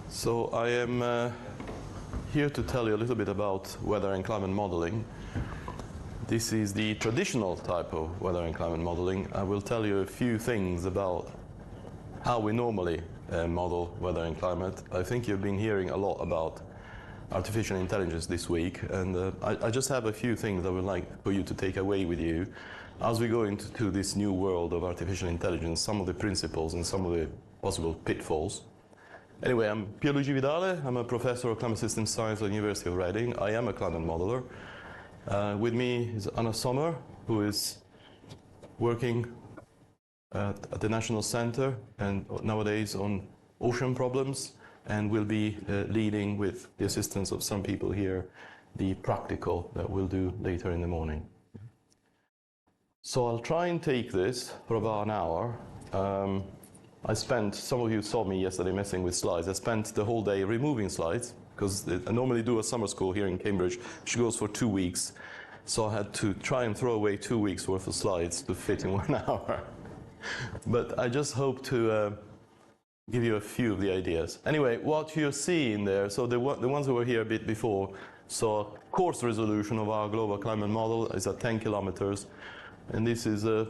So I am here to tell you a little bit about weather and climate modeling. This is the traditional type of weather and climate modeling. I will tell you a few things about how we normally model weather and climate. I think you've been hearing a lot about artificial intelligence this week, and I just have a few things I would like for you to take away with you as we go into this new world of artificial intelligence, some of the principles and some of the possible pitfalls. Anyway, I'm Pier Vidale. I'm a professor of climate system science at the University of Reading. I am a climate modeler. With me is Sommer, who is working at the National Center and nowadays on ocean problems, and will be leading, with the assistance of some people here, the practical that we'll do later in the morning. So I'll try and take this for about an hour. Some of you saw me yesterday messing with slides. I spent the whole day removing slides, because I normally do a summer school here in Cambridge, which goes for 2 weeks. So I had to try and throw away 2 weeks worth of slides to fit in 1 hour. But I just hope to give you a few of the ideas. Anyway, what you're seeing there, so the ones who were here a bit before, so coarse resolution of our global climate model is at 10 kilometers. And this is the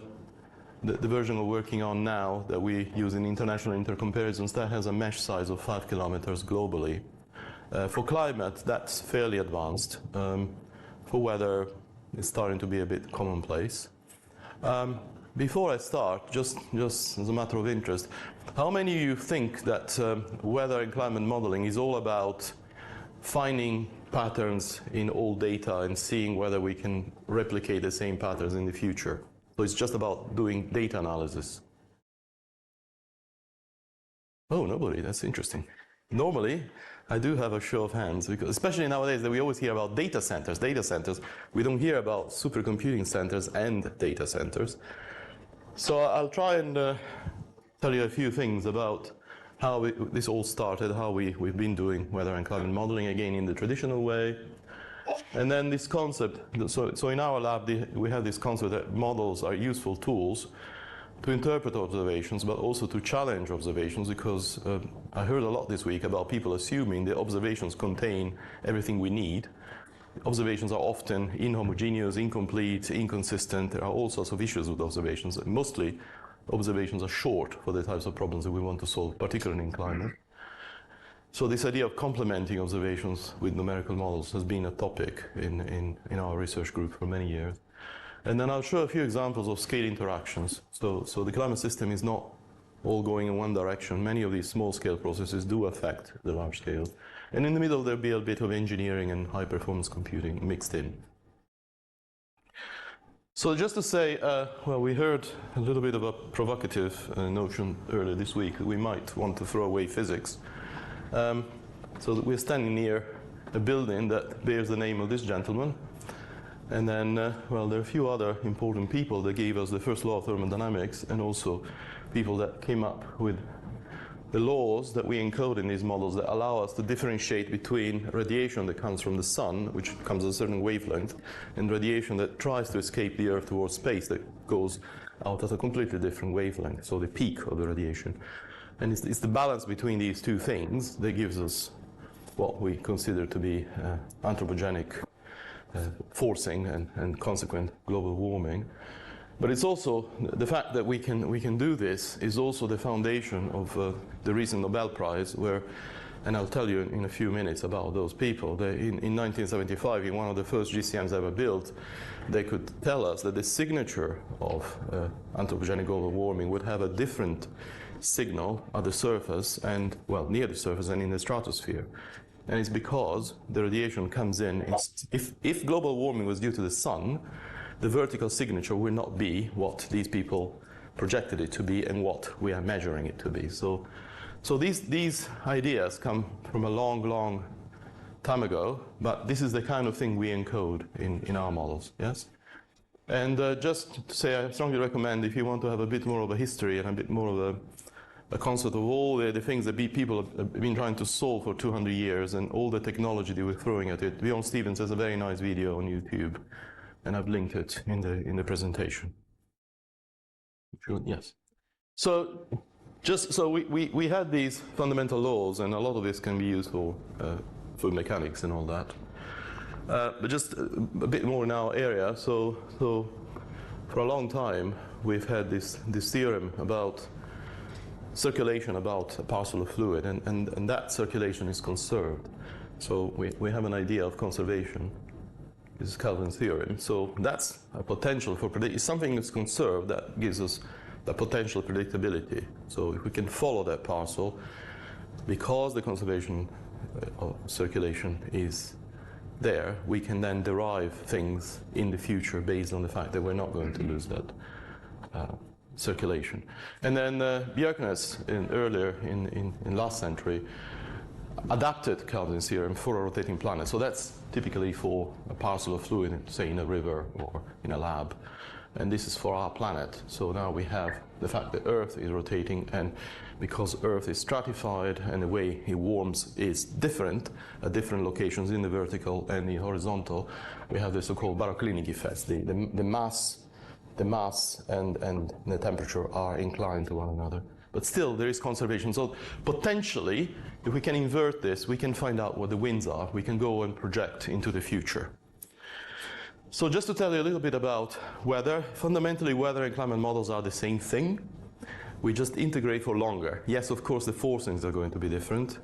version we're working on now that we use in international intercomparisons. That has a mesh size of 5 kilometers globally. For climate, that's fairly advanced. For weather, it's starting to be a bit commonplace. Before I start, just as a matter of interest, how many of you think that weather and climate modeling is all about finding patterns in old data and seeing whether we can replicate the same patterns in the future? So it's just about doing data analysis. Oh, nobody, that's interesting. Normally, I do have a show of hands, because especially nowadays that we always hear about data centers. We don't hear about supercomputing centers and data centers. So I'll try and tell you a few things about how this all started, how we've been doing weather and climate modeling, again in the traditional way. And then this concept, so in our lab we have this concept that models are useful tools to interpret observations, but also to challenge observations, because I heard a lot this week about people assuming the observations contain everything we need. Observations are often inhomogeneous, incomplete, inconsistent. There are all sorts of issues with observations. Mostly, observations are short for the types of problems that we want to solve, particularly in climate. So this idea of complementing observations with numerical models has been a topic in our research group for many years. And then I'll show a few examples of scale interactions. So the climate system is not all going in one direction. Many of these small-scale processes do affect the large scale. And in the middle, there'll be a bit of engineering and high-performance computing mixed in. So just to say, well, we heard a little bit of a provocative notion earlier this week that we might want to throw away physics. So that we're standing near a building that bears the name of this gentleman. And then, well, there are a few other important people that gave us the first law of thermodynamics, and also people that came up with the laws that we encode in these models that allow us to differentiate between radiation that comes from the sun, which comes at a certain wavelength, and radiation that tries to escape the Earth towards space that goes out at a completely different wavelength, so the peak of the radiation. And it's the balance between these two things that gives us what we consider to be anthropogenic forcing and consequent global warming. But it's also the fact that we can do this is also the foundation of the recent Nobel Prize, where, and I'll tell you in a few minutes about those people. In 1975, in one of the first GCMs ever built, they could tell us that the signature of anthropogenic global warming would have a different signal at the surface and, well, near the surface and in the stratosphere. And it's because the radiation comes in. If global warming was due to the sun, the vertical signature will not be what these people projected it to be and what we are measuring it to be. So these ideas come from a long time ago, but this is the kind of thing we encode in our models, yes? And just to say, I strongly recommend, if you want to have a bit more of a history and a bit more of a concept of all the things that people have been trying to solve for 200 years and all the technology that we're throwing at it. Bjorn Stevens has a very nice video on YouTube and I've linked it in the presentation. Yes. So we had these fundamental laws, and a lot of this can be used for fluid mechanics and all that. But just a bit more in our area. So for a long time, we've had this theorem about circulation about a parcel of fluid, and that circulation is conserved. So we have an idea of conservation. This is Kelvin's theorem. So that's a potential for predict. If something is conserved, that gives us the potential predictability. So if we can follow that parcel, because the conservation of circulation is there, we can then derive things in the future based on the fact that we're not going to lose that circulation. And then Bjerknes earlier in last century adapted Kelvin's theorem for a rotating planet. So that's typically for a parcel of fluid, say in a river or in a lab. And this is for our planet. So now we have the fact that Earth is rotating, and because Earth is stratified and the way it warms is different at different locations in the vertical and the horizontal, we have the so-called baroclinic effects. The mass and the temperature are inclined to one another. But still, there is conservation. So potentially, if we can invert this, we can find out what the winds are. We can go and project into the future. So just to tell you a little bit about weather, fundamentally weather and climate models are the same thing. We just integrate for longer. Yes, of course, the forcings are going to be different.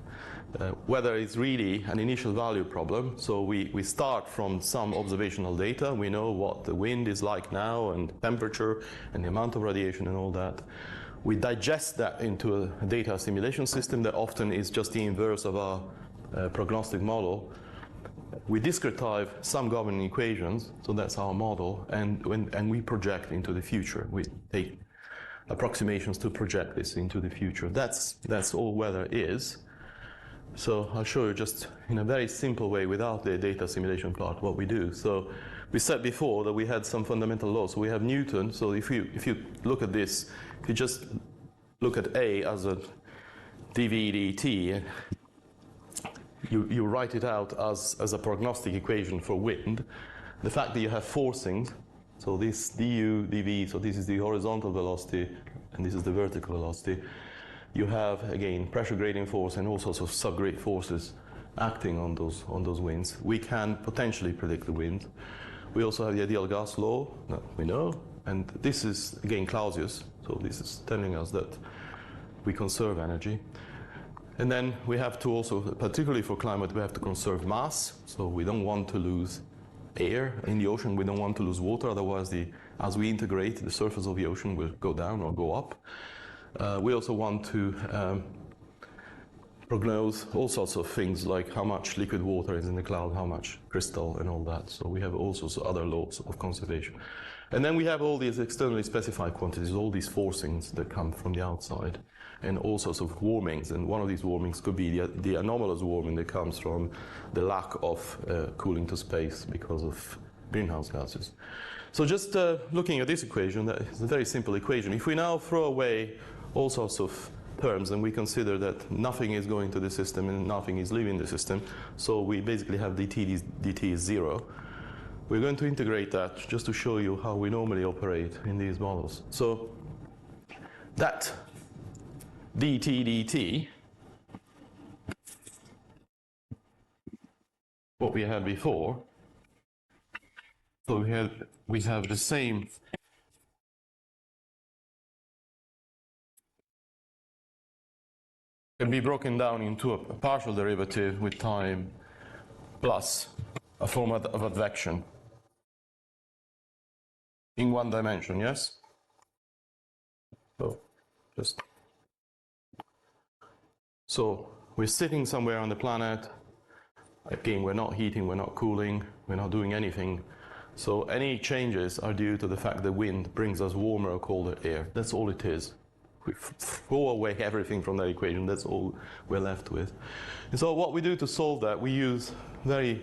Weather is really an initial value problem. So we start from some observational data. We know what the wind is like now and temperature and the amount of radiation and all that. We digest that into a data simulation system that often is just the inverse of our prognostic model. We discretize some governing equations, so that's our model, and we project into the future. We take approximations to project this into the future. That's all weather is. So I'll show you just in a very simple way, without the data simulation part, what we do. So we said before that we had some fundamental laws. So we have Newton. So if you look at this, if you just look at A as a dV dt, you write it out as a prognostic equation for wind. The fact that you have forcing, so this du, dv, so this is the horizontal velocity, and this is the vertical velocity. You have, again, pressure gradient force and all sorts of subgrade forces acting on those winds. We can potentially predict the wind. We also have the ideal gas law that we know, and this is, again, Clausius. So this is telling us that we conserve energy. And then we have to also, particularly for climate, we have to conserve mass. So we don't want to lose air in the ocean. We don't want to lose water. Otherwise, as we integrate, the surface of the ocean will go down or go up. We also want to prognose all sorts of things, like how much liquid water is in the cloud, how much crystal, and all that. So we have all sorts of other laws of conservation. And then we have all these externally specified quantities, all these forcings that come from the outside, and all sorts of warmings. And one of these warmings could be the anomalous warming that comes from the lack of cooling to space because of greenhouse gases. So just looking at this equation, that is a very simple equation. If we now throw away all sorts of terms and we consider that nothing is going to the system and nothing is leaving the system, so we basically have dt is 0. We're going to integrate that just to show you how we normally operate in these models. So that dt, what we had before, so we have the same can be broken down into a partial derivative with time plus a form of advection in one dimension, yes? So we're sitting somewhere on the planet. Again, we're not heating, we're not cooling, we're not doing anything. So any changes are due to the fact the wind brings us warmer or colder air. That's all it is. We throw away everything from that equation, that's all we're left with. And so what we do to solve that, we use very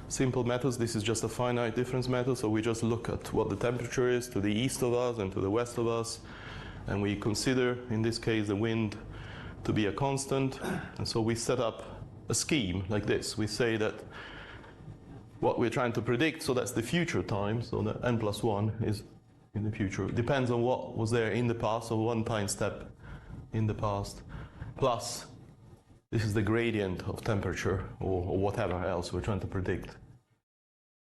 simple methods. This is just a finite difference method, so we just look at what the temperature is to the east of us and to the west of us, and we consider, in this case, the wind to be a constant. And so we set up a scheme like this. We say that what we're trying to predict, so that's the future time, so the n+1 is in the future. It depends on what was there in the past, so one time step in the past, plus this is the gradient of temperature or whatever else we're trying to predict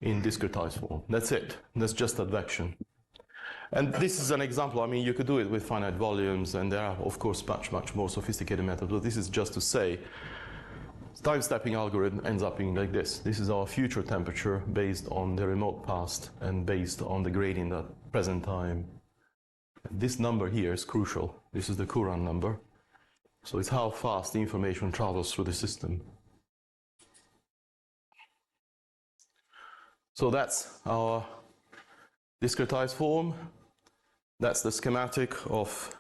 in discretized form. That's it. That's just advection. And this is an example. I mean, you could do it with finite volumes, and there are, of course, much more sophisticated methods. But this is just to say, time-stepping algorithm ends up being like this. This is our future temperature based on the remote past and based on the gradient at present time. This number here is crucial. This is the Courant number. So it's how fast the information travels through the system. So that's our discretized form. That's the schematic of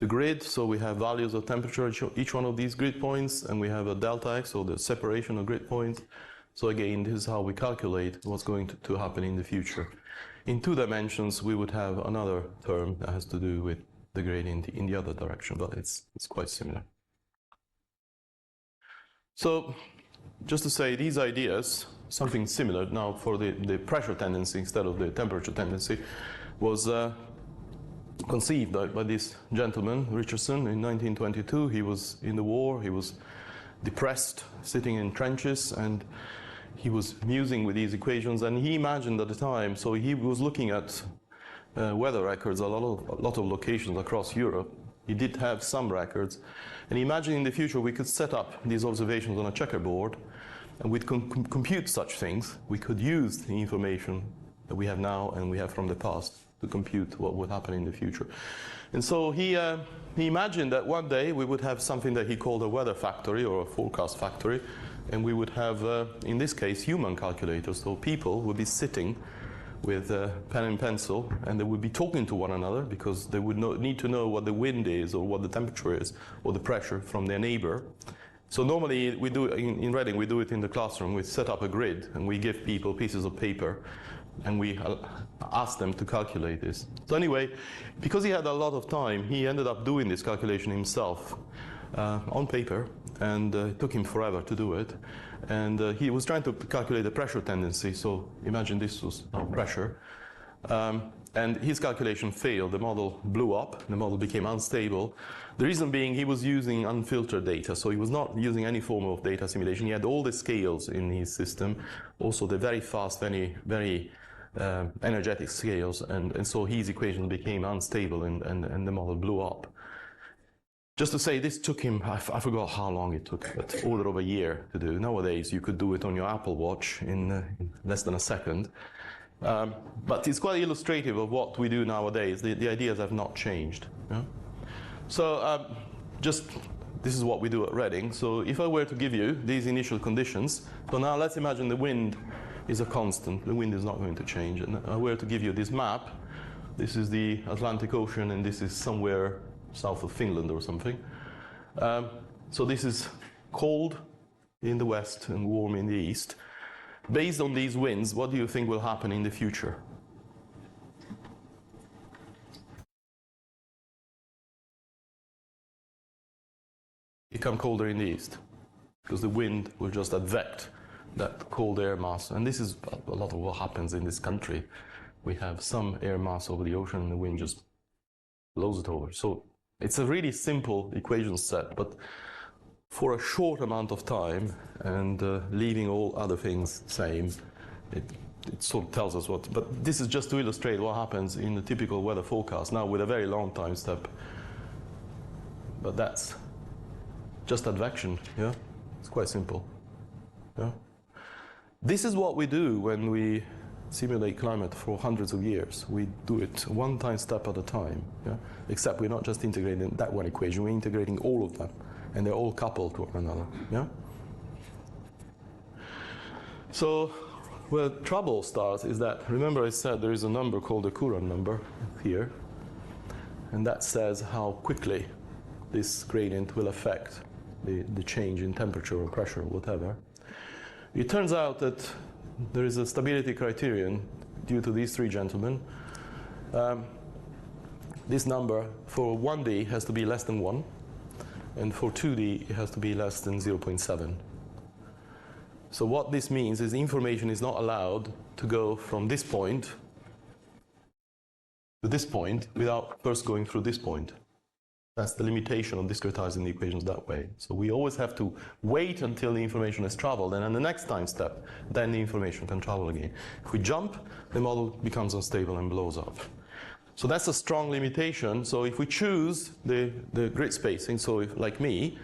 the grid. So we have values of temperature at each one of these grid points, and we have a delta x, so the separation of grid points. So again, this is how we calculate what's going to happen in the future. In 2 dimensions, we would have another term that has to do with the gradient in the other direction, but it's quite similar. So just to say, these ideas, something similar now for the pressure tendency instead of the temperature tendency, was conceived by this gentleman, Richardson, in 1922. He was in the war, he was depressed, sitting in trenches, and he was musing with these equations, and he imagined at the time, so he was looking at weather records, a lot of locations across Europe. He did have some records, and he imagined in the future we could set up these observations on a checkerboard, and we'd compute such things. We could use the information that we have now and we have from the past to compute what would happen in the future. And so he imagined that one day we would have something that he called a weather factory or a forecast factory, and we would have, in this case, human calculators. So people would be sitting with pen and pencil, and they would be talking to one another because they would need to know what the wind is or what the temperature is or the pressure from their neighbor. So normally we do in Reading, we do it in the classroom. We set up a grid and we give people pieces of paper and we ask them to calculate this. So anyway, because he had a lot of time, he ended up doing this calculation himself on paper, and it took him forever to do it. And he was trying to calculate the pressure tendency, so imagine this was now pressure. And his calculation failed, the model blew up, the model became unstable. The reason being he was using unfiltered data, so he was not using any form of data simulation. He had all the scales in his system, also the very fast, very energetic scales, and so his equation became unstable and the model blew up. Just to say, this took him, I forgot how long it took, but order of a year to do. Nowadays, you could do it on your Apple Watch in less than a second. But it's quite illustrative of what we do nowadays. The ideas have not changed. Yeah? So this is what we do at Reading. So if I were to give you these initial conditions, so now let's imagine the wind is a constant. The wind is not going to change. And I were to give you this map. This is the Atlantic Ocean, and this is somewhere south of Finland or something. So this is cold in the west and warm in the east. Based on these winds, what do you think will happen in the future? Become colder in the east, because the wind will just advect that cold air mass. And this is a lot of what happens in this country. We have some air mass over the ocean and the wind just blows it over. So it's a really simple equation set, but for a short amount of time and leaving all other things same, it sort of tells us what. But this is just to illustrate what happens in the typical weather forecast, now with a very long time step. But that's just advection, yeah? It's quite simple, yeah? This is what we do when we simulate climate for hundreds of years. We do it one time step at a time, yeah? Except we're not just integrating that one equation, we're integrating all of them, and they're all coupled to one another, yeah? So where trouble starts is that, remember I said there is a number called the Courant number here, and that says how quickly this gradient will affect the change in temperature or pressure or whatever. It turns out that there is a stability criterion due to these three gentlemen. This number for 1D has to be less than 1, and for 2D it has to be less than 0.7. So what this means is information is not allowed to go from this point to this point without first going through this point. That's the limitation of discretizing the equations that way. So we always have to wait until the information has traveled, and on the next time step, then the information can travel again. If we jump, the model becomes unstable and blows up. So that's a strong limitation. So if we choose the grid spacing, so if, like me,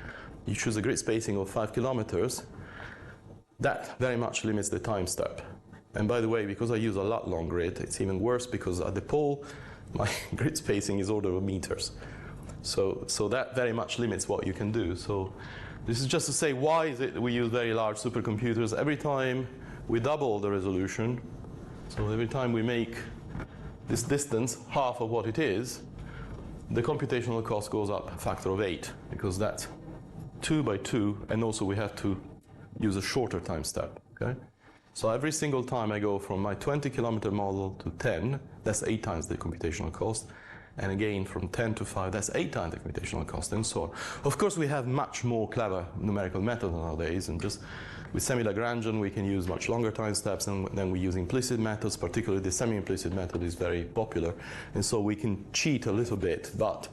you choose a grid spacing of 5 kilometers, that very much limits the time step. And by the way, because I use a lot long grid, it's even worse because at the pole, my grid spacing is order of meters. So that very much limits what you can do. So this is just to say, why is it that we use very large supercomputers? Every time we double the resolution, so every time we make this distance half of what it is, the computational cost goes up a factor of 8, because that's 2 by 2, and also we have to use a shorter time step, okay? So every single time I go from my 20-kilometer model to 10, that's 8 times the computational cost. And again, from 10 to 5, that's 8 times the computational cost, and so on. Of course, we have much more clever numerical methods nowadays, and just with semi-Lagrangian, we can use much longer time steps, and then we use implicit methods, particularly the semi-implicit method is very popular, and so we can cheat a little bit, but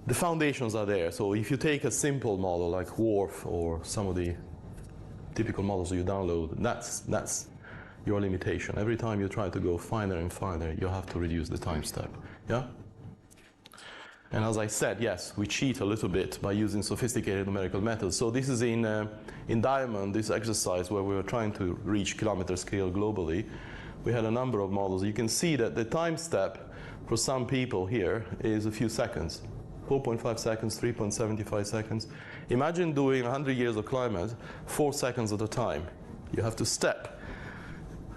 the foundations are there. So if you take a simple model like WRF or some of the typical models you download, that's your limitation. Every time you try to go finer and finer, you have to reduce the time step. Yeah? And as I said, yes, we cheat a little bit by using sophisticated numerical methods. So this is in Diamond, this exercise where we were trying to reach kilometer scale globally. We had a number of models. You can see that the time step for some people here is a few seconds. 4.5 seconds, 3.75 seconds. Imagine doing 100 years of climate, 4 seconds at a time. You have to step.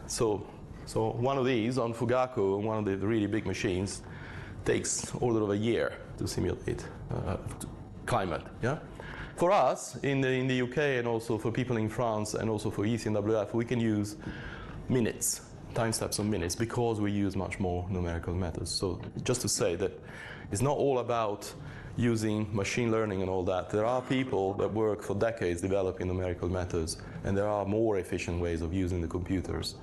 So one of these on Fugaku, one of the really big machines, takes order of a year to simulate climate. Yeah? For us, in the UK, and also for people in France, and also for ECNWF, we can use minutes, time steps of minutes, because we use much more numerical methods. So just to say that it's not all about using machine learning and all that. There are people that work for decades developing numerical methods, and there are more efficient ways of using the computers.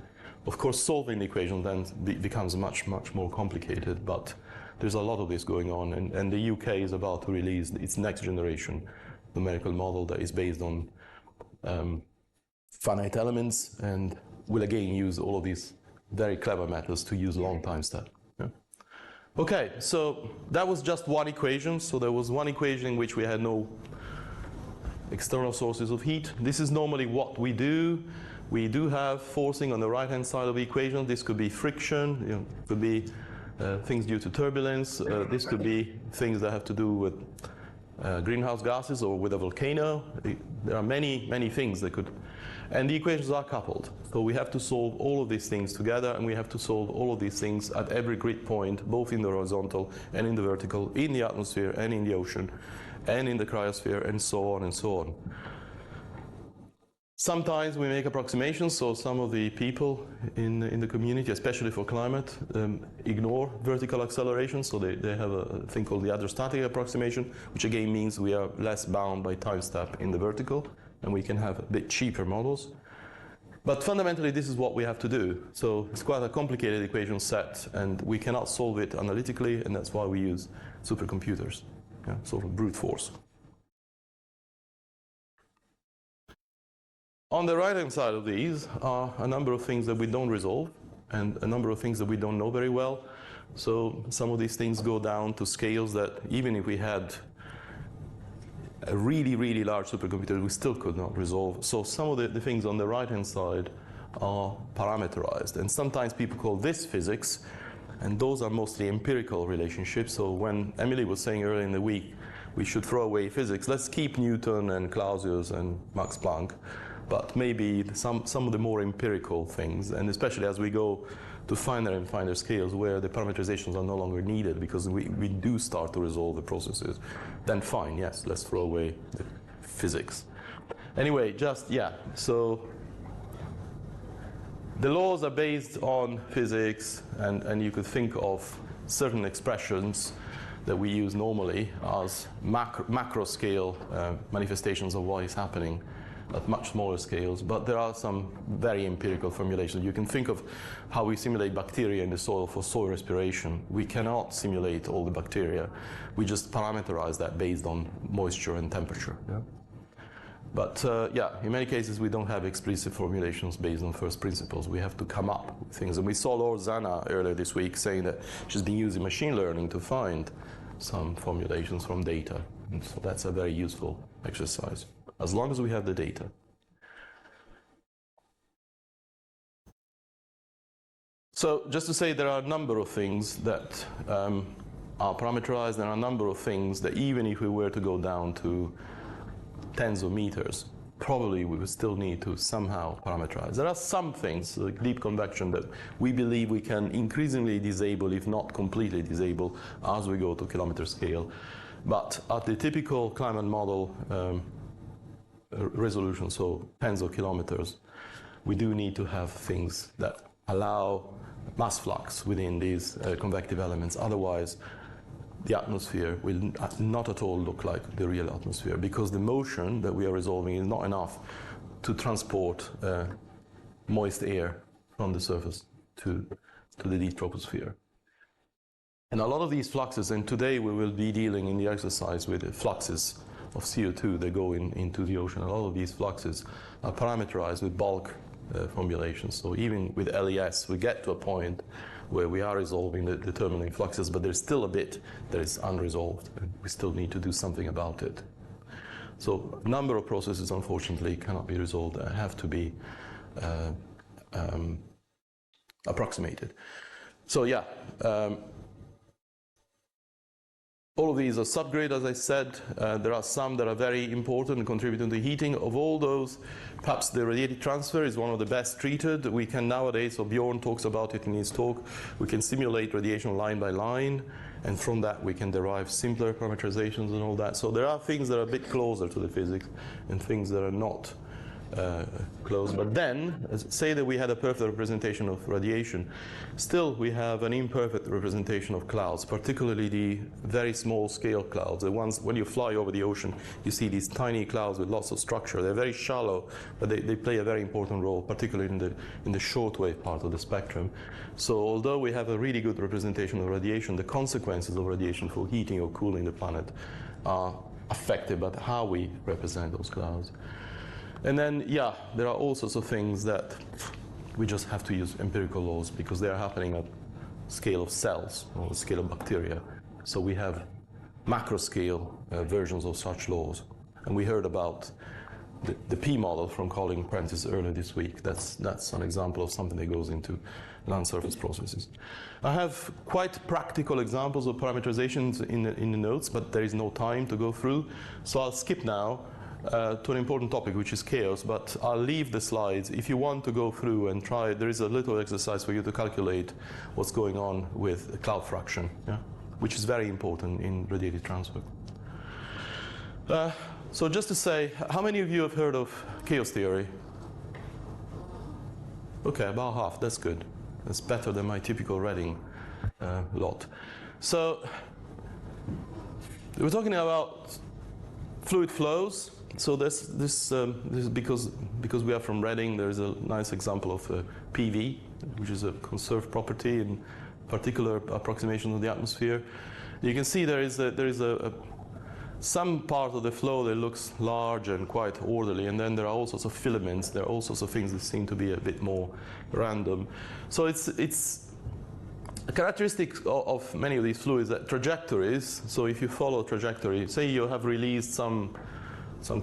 Of course, solving the equation then becomes much, much more complicated, but there's a lot of this going on, and the UK is about to release its next generation numerical model that is based on finite elements, and will again use all of these very clever methods to use long time step. Yeah? Okay, so that was just one equation. So there was one equation in which we had no external sources of heat. This is normally what we do. We do have forcing on the right-hand side of the equation. This could be friction, could be things due to turbulence. This could be things that have to do with greenhouse gases or with a volcano. There are many, many things that could, and the equations are coupled. So we have to solve all of these things together, and we have to solve all of these things at every grid point, both in the horizontal and in the vertical, in the atmosphere and in the ocean, and in the cryosphere, and so on and so on. Sometimes we make approximations, so some of the people in the community, especially for climate, ignore vertical acceleration, so they have a thing called the hydrostatic approximation, which again means we are less bound by time step in the vertical, and we can have a bit cheaper models. But fundamentally, this is what we have to do. So it's quite a complicated equation set, and we cannot solve it analytically, and that's why we use supercomputers, sort of brute force. On the right-hand side of these are a number of things that we don't resolve, and a number of things that we don't know very well. So some of these things go down to scales that even if we had a really, really large supercomputer, we still could not resolve. So some of the things on the right-hand side are parameterized, and sometimes people call this physics, and those are mostly empirical relationships. So when Emily was saying earlier in the week, we should throw away physics, let's keep Newton and Clausius and Max Planck, but maybe some of the more empirical things, and especially as we go to finer and finer scales where the parameterizations are no longer needed because we do start to resolve the processes, then fine, yes, let's throw away the physics. Anyway, so the laws are based on physics, and you could think of certain expressions that we use normally as macro scale manifestations of what is happening at much smaller scales, but there are some very empirical formulations. You can think of how we simulate bacteria in the soil for soil respiration. We cannot simulate all the bacteria. We just parameterize that based on moisture and temperature. Yeah? But yeah, in many cases we don't have explicit formulations based on first principles. We have to come up with things. And we saw Laura Zana earlier this week saying that she's been using machine learning to find some formulations from data. And so that's a very useful exercise, as long as we have the data. So just to say, there are a number of things that are parameterized. There are a number of things that even if we were to go down to tens of meters, probably we would still need to somehow parameterize. There are some things, like deep convection, that we believe we can increasingly disable, if not completely disable, as we go to kilometer scale. But at the typical climate model resolution, so tens of kilometers, we do need to have things that allow mass flux within these convective elements. Otherwise, the atmosphere will not at all look like the real atmosphere, because the motion that we are resolving is not enough to transport moist air from the surface to the deep troposphere. And a lot of these fluxes, and today we will be dealing in the exercise with the fluxes of CO2 that go into the ocean. A lot of these fluxes are parameterized with bulk formulations. So even with LES, we get to a point where we are resolving the determining fluxes, but there's still a bit that is unresolved, and we still need to do something about it. So a number of processes, unfortunately, cannot be resolved and have to be approximated. So yeah, all of these are subgrid, as I said. There are some that are very important and contributing to heating. Of all those, perhaps the radiative transfer is one of the best treated. We can nowadays, so Bjorn talks about it in his talk, we can simulate radiation line by line, and from that we can derive simpler parameterizations and all that. So there are things that are a bit closer to the physics and things that are not close. But then, say that we had a perfect representation of radiation, still we have an imperfect representation of clouds, particularly the very small scale clouds. The ones, when you fly over the ocean, you see these tiny clouds with lots of structure. They're very shallow, but they play a very important role, particularly in the shortwave part of the spectrum. So although we have a really good representation of radiation, the consequences of radiation for heating or cooling the planet are affected by how we represent those clouds. And then, yeah, there are all sorts of things that we just have to use empirical laws because they are happening at scale of cells or the scale of bacteria. So we have macro scale versions of such laws. And we heard about the P model from Colin Prentice earlier this week. That's an example of something that goes into land surface processes. I have quite practical examples of parameterizations in the notes, but there is no time to go through. So I'll skip now to an important topic, which is chaos, but I'll leave the slides. If you want to go through and try, there is a little exercise for you to calculate what's going on with cloud fraction, yeah? Which is very important in radiative transfer. So just to say, how many of you have heard of chaos theory? Okay, about half, that's good. That's better than my typical Reading lot. So we're talking about fluid flows. So this because we are from Reading, there is a nice example of PV, which is a conserved property in particular approximation of the atmosphere. You can see there is some part of the flow that looks large and quite orderly, and then there are all sorts of filaments. There are all sorts of things that seem to be a bit more random. So it's a characteristic of many of these fluids that trajectories. So if you follow trajectory, say you have released some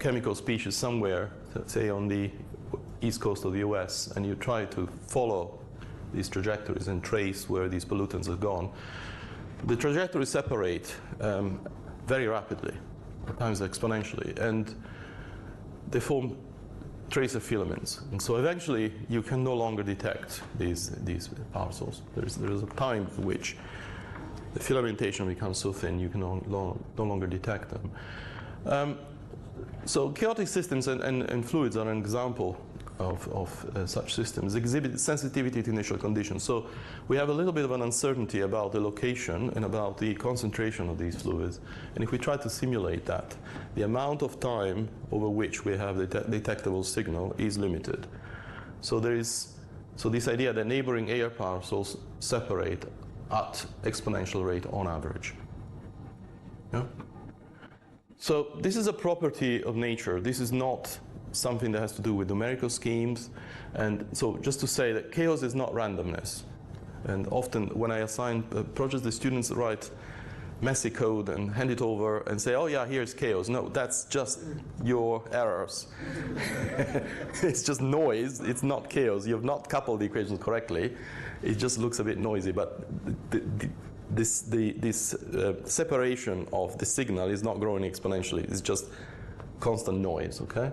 chemical species somewhere, say on the east coast of the US, and you try to follow these trajectories and trace where these pollutants have gone, the trajectories separate very rapidly, at times exponentially, and they form tracer filaments. And so eventually you can no longer detect these parcels. There is a time at which the filamentation becomes so thin you can no longer detect them. So chaotic systems and fluids are an example such systems exhibit sensitivity to initial conditions. So we have a little bit of an uncertainty about the location and about the concentration of these fluids. And if we try to simulate that, the amount of time over which we have the detectable signal is limited. So this idea that neighboring air parcels separate at exponential rate on average. Yeah? So this is a property of nature. This is not something that has to do with numerical schemes. And so just to say that chaos is not randomness. And often when I assign projects, the students write messy code and hand it over and say, oh yeah, here's chaos. No, that's just your errors. It's just noise. It's not chaos. You have not coupled the equations correctly. It just looks a bit noisy. But this separation of the signal is not growing exponentially. It's just constant noise, okay?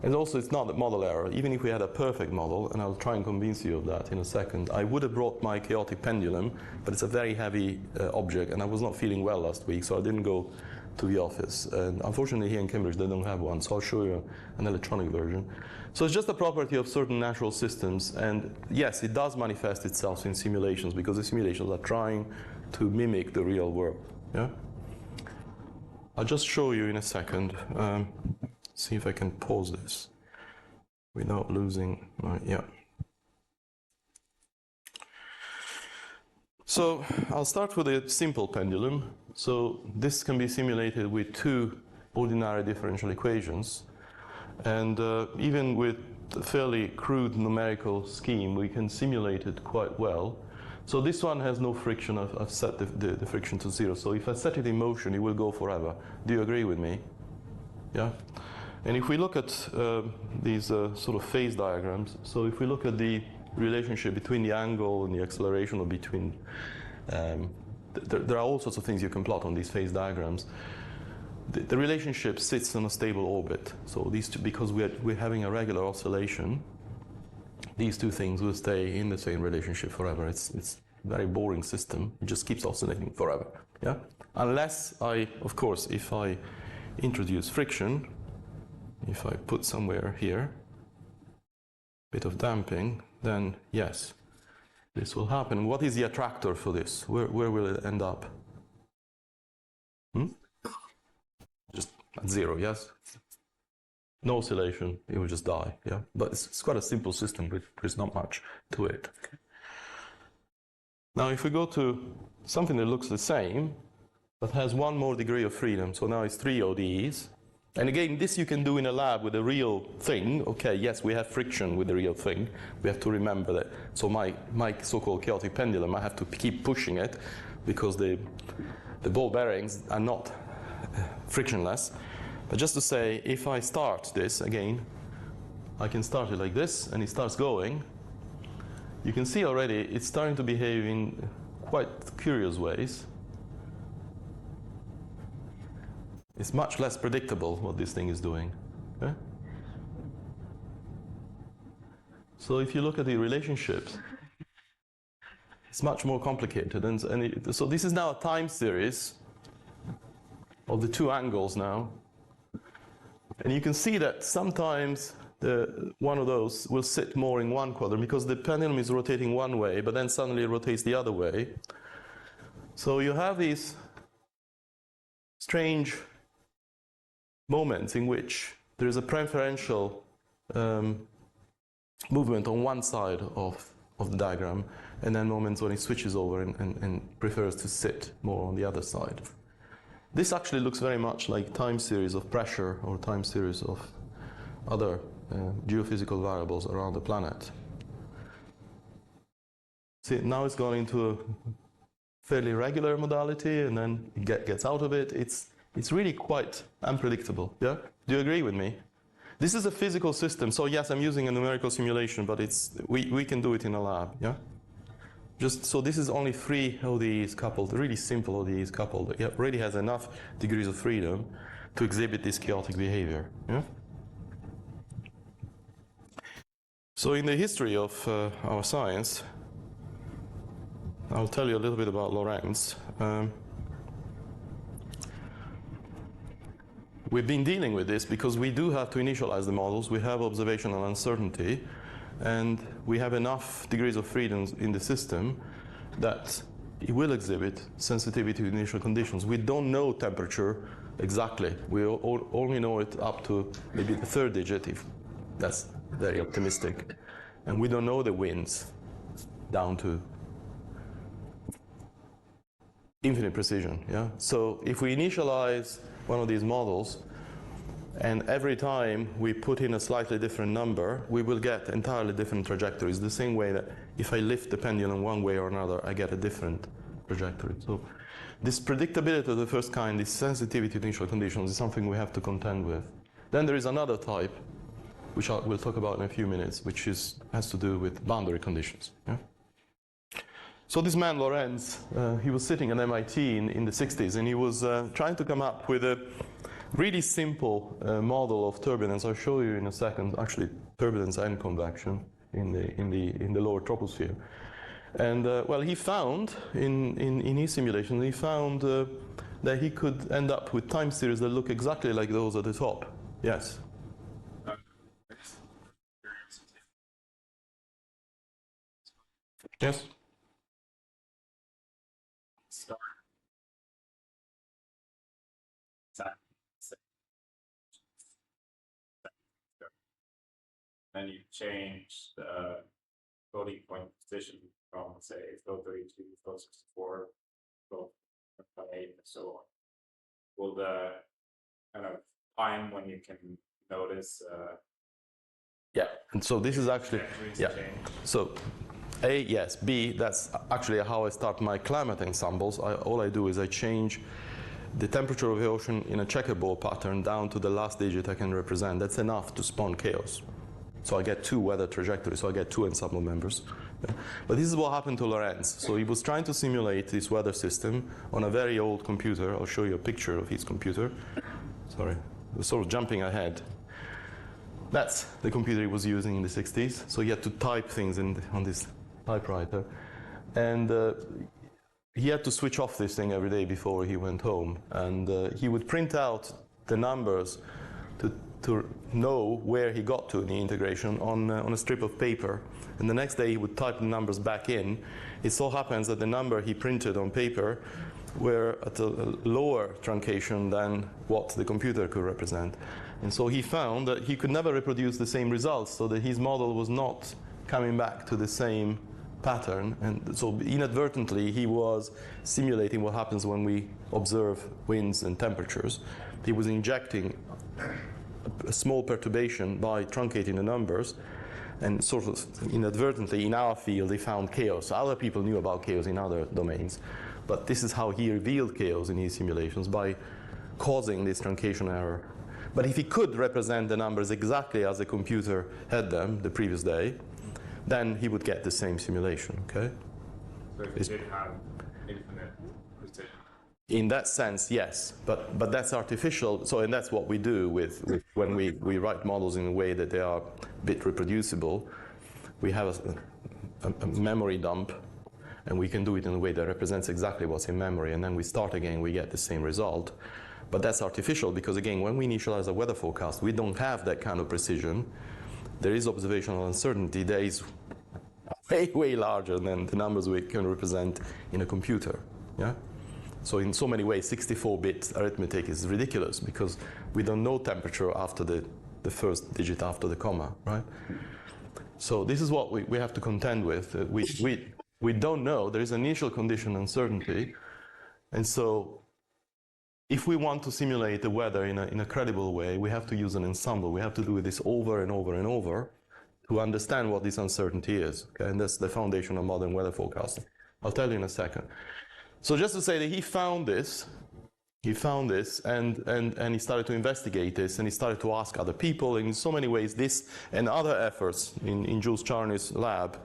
And also, it's not a model error. Even if we had a perfect model, and I'll try and convince you of that in a second, I would have brought my chaotic pendulum, but it's a very heavy object, and I was not feeling well last week, so I didn't go to the office. And unfortunately, here in Cambridge, they don't have one, so I'll show you an electronic version. So it's just a property of certain natural systems, and yes, it does manifest itself in simulations, because the simulations are trying to mimic the real world. Yeah? I'll just show you in a second. See if I can pause this without losing my, yeah. So I'll start with a simple pendulum. So this can be simulated with two ordinary differential equations. And even with a fairly crude numerical scheme, we can simulate it quite well. So this one has no friction. I've set the friction to 0. So if I set it in motion, it will go forever. Do you agree with me? Yeah? And if we look at these sort of phase diagrams, so if we look at the relationship between the angle and the acceleration, or between, there are all sorts of things you can plot on these phase diagrams. The relationship sits on a stable orbit. So these two, because we're having a regular oscillation, these two things will stay in the same relationship forever. It's a very boring system. It just keeps oscillating forever. Yeah? Unless of course, if I introduce friction, if I put somewhere here, bit of damping, then yes, this will happen. What is the attractor for this? Where will it end up? Just at 0, yes? No oscillation, it will just die, yeah? But it's quite a simple system, there's not much to it. Now if we go to something that looks the same, but has one more degree of freedom, so now it's 3 ODEs. And again, this you can do in a lab with a real thing. Okay, yes, we have friction with the real thing. We have to remember that. So my so-called chaotic pendulum, I have to keep pushing it because the ball bearings are not frictionless. But just to say, if I start this again, I can start it like this, and it starts going. You can see already it's starting to behave in quite curious ways. It's much less predictable what this thing is doing. Okay? So if you look at the relationships, it's much more complicated. So this is now a time series of the two angles now. And you can see that sometimes one of those will sit more in one quadrant because the pendulum is rotating one way, but then suddenly it rotates the other way. So you have these strange moments in which there is a preferential movement on one side of the diagram, and then moments when it switches over and prefers to sit more on the other side. This actually looks very much like time series of pressure or time series of other geophysical variables around the planet. See, now it's going into a fairly regular modality, and then it gets out of it. It's really quite unpredictable, yeah? Do you agree with me? This is a physical system, so yes, I'm using a numerical simulation, but we can do it in a lab, yeah? So this is only 3 ODEs coupled, really simple ODEs coupled. It already has enough degrees of freedom to exhibit this chaotic behavior, yeah? So in the history of our science, I'll tell you a little bit about Lorentz. we've been dealing with this because we do have to initialize the models. We have observational uncertainty, and we have enough degrees of freedom in the system that it will exhibit sensitivity to initial conditions. We don't know temperature exactly. We only know it up to maybe the third digit, if that's very optimistic. And we don't know the winds down to infinite precision. Yeah? So if we initialize one of these models, and every time we put in a slightly different number, we will get entirely different trajectories, the same way that if I lift the pendulum one way or another, I get a different trajectory. So this predictability of the first kind, this sensitivity to initial conditions, is something we have to contend with. Then there is another type, which we'll talk about in a few minutes, which has to do with boundary conditions. Yeah? So this man, Lorenz, he was sitting at MIT in the 60s, and he was trying to come up with a really simple model of turbulence. I'll show you in a second, actually turbulence and convection in the lower troposphere. And well, he found in his simulation, he found that he could end up with time series that look exactly like those at the top. Yes? Yes? And you change the floating point position from, say, float 32, float 64, float 8, and so on. Will the kind of time when you can notice? Yeah, and so this is actually, yeah. So A, yes. B, that's actually how I start my climate ensembles. All I do is I change the temperature of the ocean in a checkerboard pattern down to the last digit I can represent. That's enough to spawn chaos. So I get two weather trajectories, so I get two ensemble members. Yeah. But this is what happened to Lorenz. So he was trying to simulate this weather system on a very old computer. I'll show you a picture of his computer. Sorry, I was sort of jumping ahead. That's the computer he was using in the 60s. So he had to type things on this typewriter. And he had to switch off this thing every day before he went home. And he would print out the numbers to know where he got to in the integration on a strip of paper. And the next day he would type the numbers back in. It so happens that the number he printed on paper were at a lower truncation than what the computer could represent. And so he found that he could never reproduce the same results, so that his model was not coming back to the same pattern. And so inadvertently he was simulating what happens when we observe winds and temperatures. He was injecting a small perturbation by truncating the numbers, and sort of inadvertently in our field they found chaos. Other people knew about chaos in other domains, but this is how he revealed chaos in his simulations, by causing this truncation error. But if he could represent the numbers exactly as the computer had them the previous day, then he would get the same simulation. Okay? So if he did have infinite precision. In that sense, yes, but that's artificial. So, and that's what we do with when we write models in a way that they are bit reproducible. We have a memory dump, and we can do it in a way that represents exactly what's in memory, and then we start again, we get the same result. But that's artificial because, again, when we initialize a weather forecast, we don't have that kind of precision. There is observational uncertainty. There is way, way larger than the numbers we can represent in a computer. Yeah. So in so many ways, 64-bit arithmetic is ridiculous because we don't know temperature after the first digit after the comma, right? So this is what we have to contend with. We don't know. There is initial condition uncertainty. And so if we want to simulate the weather in a credible way, we have to use an ensemble. We have to do this over and over and over to understand what this uncertainty is. Okay? And that's the foundation of modern weather forecasting. I'll tell you in a second. So just to say that he found this, and he started to investigate this, and he started to ask other people. In so many ways, this and other efforts in Jules Charny's lab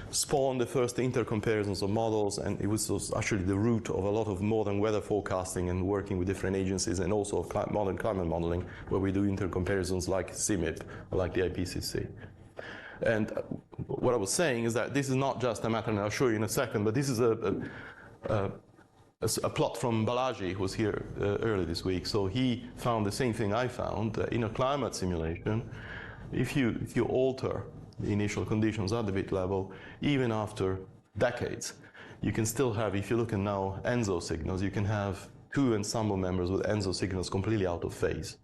spawned the first intercomparisons of models, and it was actually the root of a lot of modern weather forecasting and working with different agencies, and also of modern climate modeling, where we do intercomparisons like CMIP or like the IPCC. And what I was saying is that this is not just a matter, and I'll show you in a second, but this is a plot from Balaji, who was here earlier this week. So he found the same thing I found in a climate simulation. If you alter the initial conditions at the bit level, even after decades, you can still have, if you look at now ENSO signals, you can have two ensemble members with ENSO signals completely out of phase.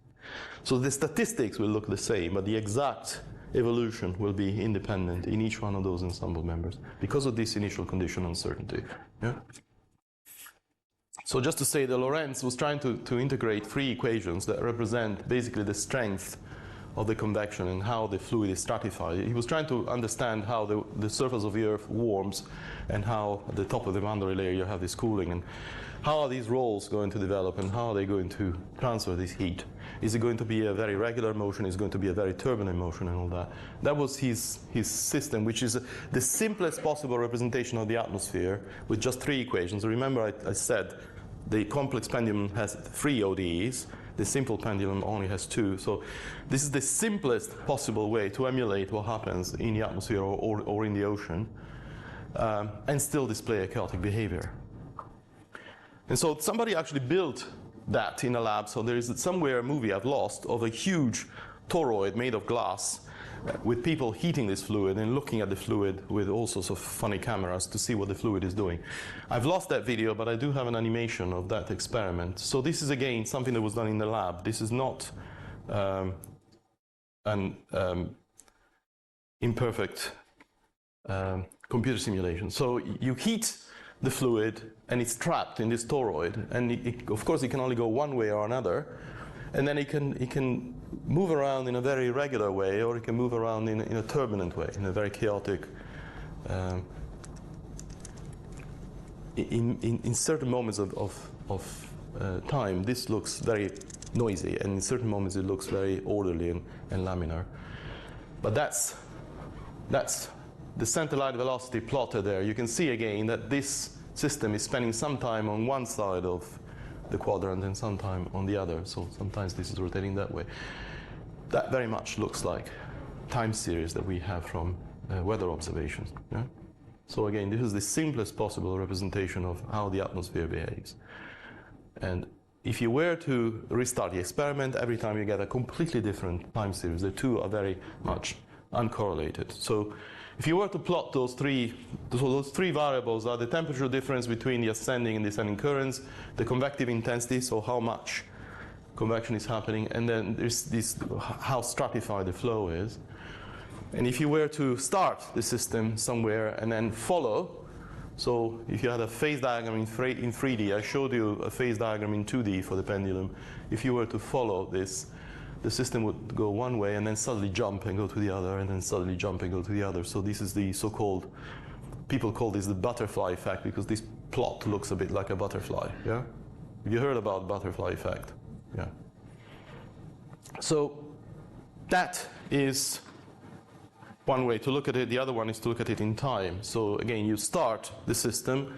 So the statistics will look the same, but the exact evolution will be independent in each one of those ensemble members because of this initial condition uncertainty. Yeah? So just to say that Lorentz was trying to integrate three equations that represent basically the strength of the convection and how the fluid is stratified. He was trying to understand how the surface of the Earth warms and how at the top of the boundary layer you have this cooling, and how are these rolls going to develop and how are they going to transfer this heat. Is it going to be a very regular motion? Is it going to be a very turbulent motion and all that? That was his system, which is the simplest possible representation of the atmosphere with just three equations. Remember I said the complex pendulum has 3 ODEs. The simple pendulum only has 2. So this is the simplest possible way to emulate what happens in the atmosphere or in the ocean and still display a chaotic behavior. And so somebody actually built that in a lab. So there is somewhere a movie I've lost of a huge toroid made of glass with people heating this fluid and looking at the fluid with all sorts of funny cameras to see what the fluid is doing. I've lost that video, but I do have an animation of that experiment. So this is, again, something that was done in the lab. This is not an imperfect computer simulation. So you heat the fluid, and it's trapped in this toroid. And of course, it can only go one way or another. And then it can move around in a very regular way, or it can move around in a turbulent way, in a very chaotic. In certain moments of time, this looks very noisy, and in certain moments it looks very orderly and laminar. But that's the center line velocity plotted there. You can see again that this system is spending some time on one side of the quadrant and some time on the other. So sometimes this is rotating that way. That very much looks like time series that we have from weather observations. Yeah? So again, this is the simplest possible representation of how the atmosphere behaves. And if you were to restart the experiment, every time you get a completely different time series. The two are very much uncorrelated. So if you were to plot those three variables are the temperature difference between the ascending and descending currents, the convective intensity, so how much convection is happening, and then there's this how stratified the flow is. And if you were to start the system somewhere and then follow, so if you had a phase diagram in 3D, I showed you a phase diagram in 2D for the pendulum. If you were to follow this, the system would go one way and then suddenly jump and go to the other, and then suddenly jump and go to the other. So this is the so-called, people call this the butterfly effect, because this plot looks a bit like a butterfly. Yeah? Have you heard about butterfly effect? Yeah. So that is one way to look at it. The other one is to look at it in time. So again, you start the system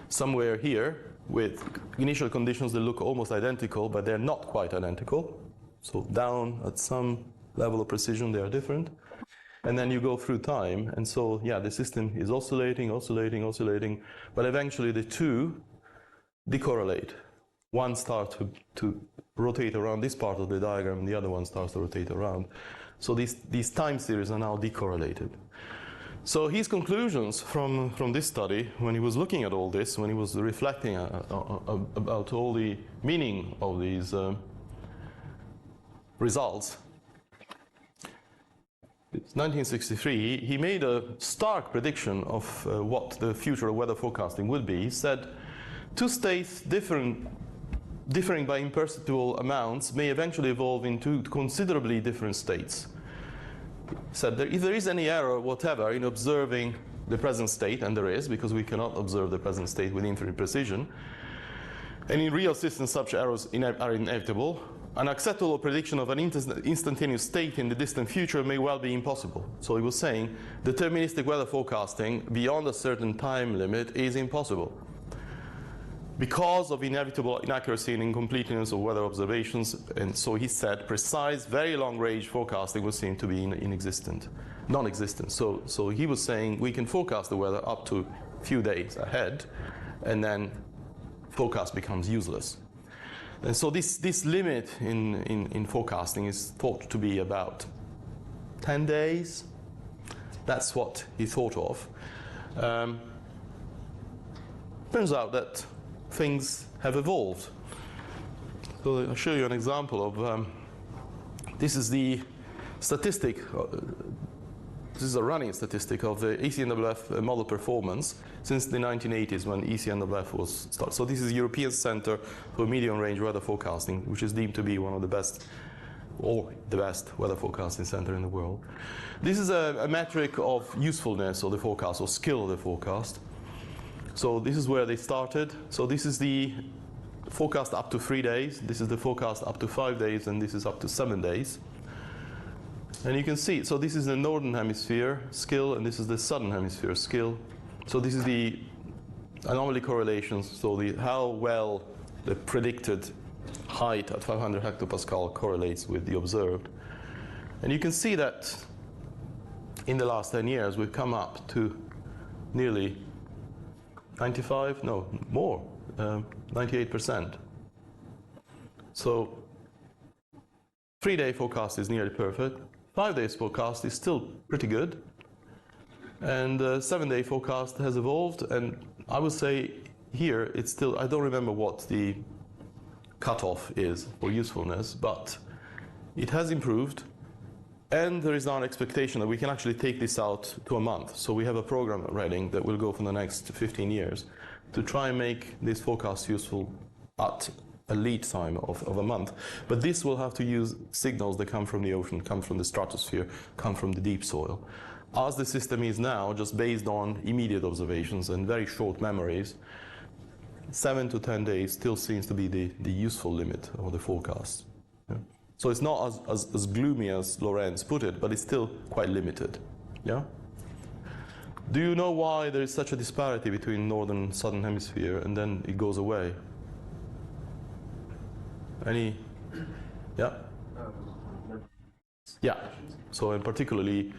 somewhere here with initial conditions that look almost identical, but they're not quite identical. So down at some level of precision, they are different. And then you go through time. And so, yeah, the system is oscillating, but eventually the two decorrelate. One starts to rotate around this part of the diagram, and the other one starts to rotate around. So these time series are now decorrelated. So his conclusions from this study, when he was looking at all this, when he was reflecting about all the meaning of these results, it's 1963, he made a stark prediction of what the future of weather forecasting would be. He said, two states differing by imperceptible amounts may eventually evolve into considerably different states. He said that if there is any error whatever in observing the present state, and there is, because we cannot observe the present state with infinite precision, and in real systems such errors are inevitable, an acceptable prediction of an instantaneous state in the distant future may well be impossible. So he was saying deterministic weather forecasting beyond a certain time limit is impossible because of inevitable inaccuracy and incompleteness of weather observations. And so he said precise, very long-range forecasting was seen to be non-existent. So he was saying we can forecast the weather up to a few days ahead, and then forecast becomes useless. And so this limit in forecasting is thought to be about 10 days. That's what he thought of. Turns out that things have evolved. So I'll show you an example of, this is the statistic, this is a running statistic of the ECNWF model performance since the 1980s when ECNWF was started. So this is European Center for Medium Range Weather Forecasting, which is deemed to be one of the best, or the best weather forecasting center in the world. This is a metric of usefulness of the forecast, or skill of the forecast. So this is where they started. So this is the forecast up to 3 days. This is the forecast up to 5 days, and this is up to 7 days. And you can see, so this is the northern hemisphere skill, and this is the southern hemisphere skill. So this is the anomaly correlations, so how well the predicted height at 500 hectopascal correlates with the observed. And you can see that in the last 10 years, we've come up to nearly 95, no, more, 98%. So 3-day forecast is nearly perfect. 5 days forecast is still pretty good. And 7-day forecast has evolved, and I would say here it's still, I don't remember what the cutoff is for usefulness, but it has improved. And there is now an expectation that we can actually take this out to a month. So we have a program running that will go for the next 15 years to try and make this forecast useful at a lead time of a month. But this will have to use signals that come from the ocean, come from the stratosphere, come from the deep soil. As the system is now, just based on immediate observations and very short memories, 7 to 10 days still seems to be the useful limit of the forecast. Yeah? So it's not as gloomy as Lorenz put it, but it's still quite limited. Yeah? Do you know why there is such a disparity between northern and southern hemisphere, and then it goes away? Any? Yeah? Yeah. So, and particularly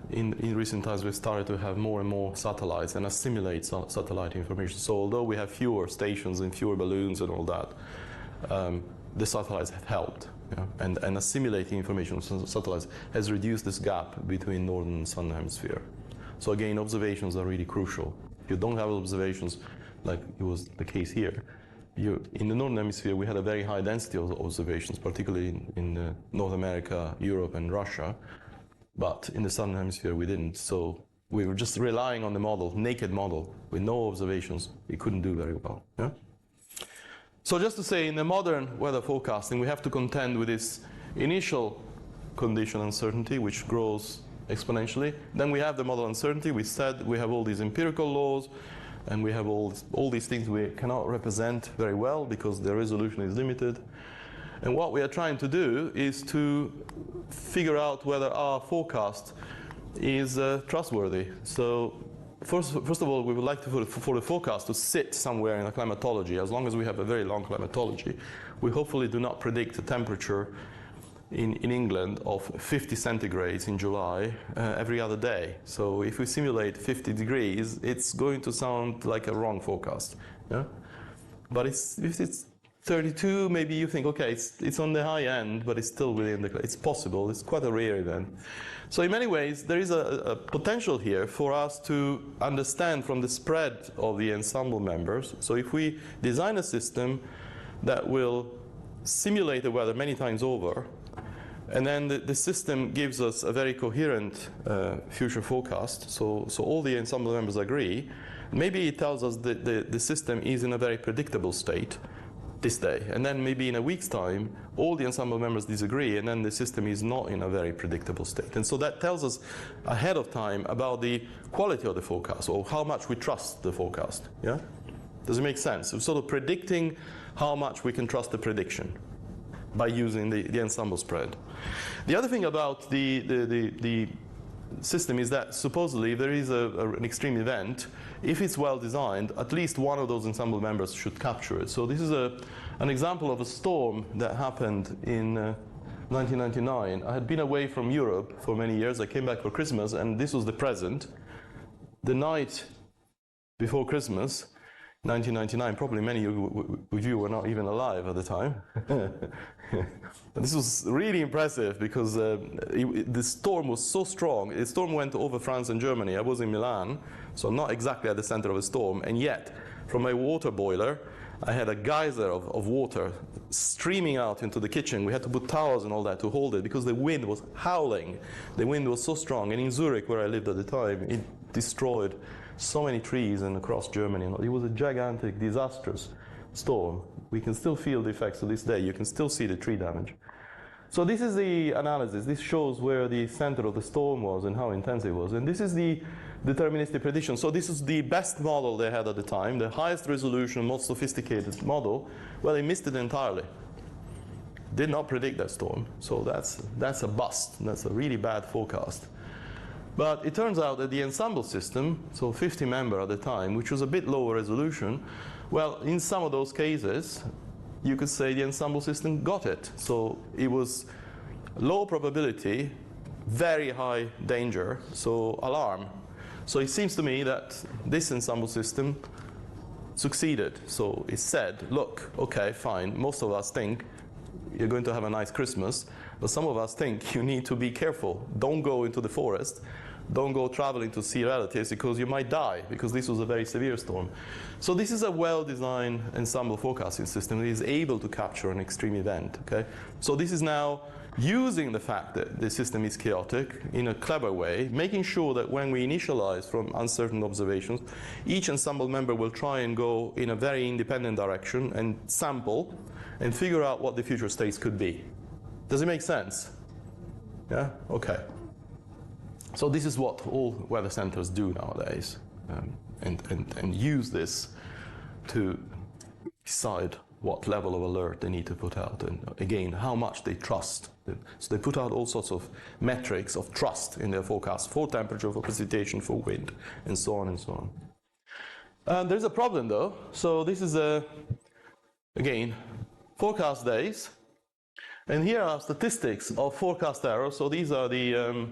in recent times, we've started to have more and more satellites and assimilate satellite information. So, although we have fewer stations and fewer balloons and all that, the satellites have helped. Yeah? And assimilating information from satellites has reduced this gap between northern and southern hemisphere. So again, observations are really crucial. If you don't have observations, like it was the case here, in the northern hemisphere we had a very high density of observations, particularly in North America, Europe, and Russia. But in the southern hemisphere we didn't. So we were just relying on the model, naked model, with no observations. It couldn't do very well. Yeah? So just to say, in the modern weather forecasting, we have to contend with this initial condition uncertainty, which grows exponentially. Then we have the model uncertainty. We said we have all these empirical laws, and we have all these things we cannot represent very well because the resolution is limited. And what we are trying to do is to figure out whether our forecast is trustworthy. So first of all, we would like for the forecast to sit somewhere in a climatology. As long as we have a very long climatology, we hopefully do not predict a temperature in England of 50 centigrades in July every other day. So if we simulate 50 degrees, it's going to sound like a wrong forecast. Yeah? But if it's 32, maybe you think, okay, it's on the high end, but it's still within the, it's possible. It's quite a rare event. So in many ways, there is a potential here for us to understand from the spread of the ensemble members. So if we design a system that will simulate the weather many times over, and then the system gives us a very coherent future forecast, so all the ensemble members agree, maybe it tells us that the system is in a very predictable state this day. And then maybe in a week's time, all the ensemble members disagree, and then the system is not in a very predictable state. And so that tells us ahead of time about the quality of the forecast, or how much we trust the forecast. Yeah? Does it make sense? So sort of predicting how much we can trust the prediction by using the ensemble spread. The other thing about the system is that supposedly if there is an extreme event, if it's well designed, at least one of those ensemble members should capture it. So this is an example of a storm that happened in 1999. I had been away from Europe for many years. I came back for Christmas, and this was the present. The night before Christmas, 1999. Probably many of you were not even alive at the time. But this was really impressive because the storm was so strong. The storm went over France and Germany. I was in Milan, so not exactly at the center of a storm, and yet from my water boiler I had a geyser of water streaming out into the kitchen. We had to put towels and all that to hold it because the wind was howling. The wind was so strong, and in Zurich, where I lived at the time, it destroyed so many trees and across Germany. It was a gigantic, disastrous storm. We can still feel the effects to this day. You can still see the tree damage. So this is the analysis. This shows where the center of the storm was and how intense it was. And this is the deterministic prediction. So this is the best model they had at the time, the highest resolution, most sophisticated model. Well, they missed it entirely. Did not predict that storm. So that's a bust. That's a really bad forecast. But it turns out that the ensemble system, so 50 member at the time, which was a bit lower resolution, well, in some of those cases, you could say the ensemble system got it. So it was low probability, very high danger, so alarm. So it seems to me that this ensemble system succeeded. So it said, look, okay, fine, most of us think you're going to have a nice Christmas, but some of us think you need to be careful. Don't go into the forest. Don't go traveling to see relatives because you might die, because this was a very severe storm. So this is a well-designed ensemble forecasting system that is able to capture an extreme event. Okay? So this is now using the fact that the system is chaotic in a clever way, making sure that when we initialize from uncertain observations, each ensemble member will try and go in a very independent direction and sample and figure out what the future states could be. Does it make sense? Yeah? Okay. So this is what all weather centers do nowadays, and use this to decide what level of alert they need to put out, and again, how much they trust. So they put out all sorts of metrics of trust in their forecast for temperature, for precipitation, for wind, and so on and so on. There's a problem though. So this is, again, forecast days. And here are statistics of forecast error. So these are the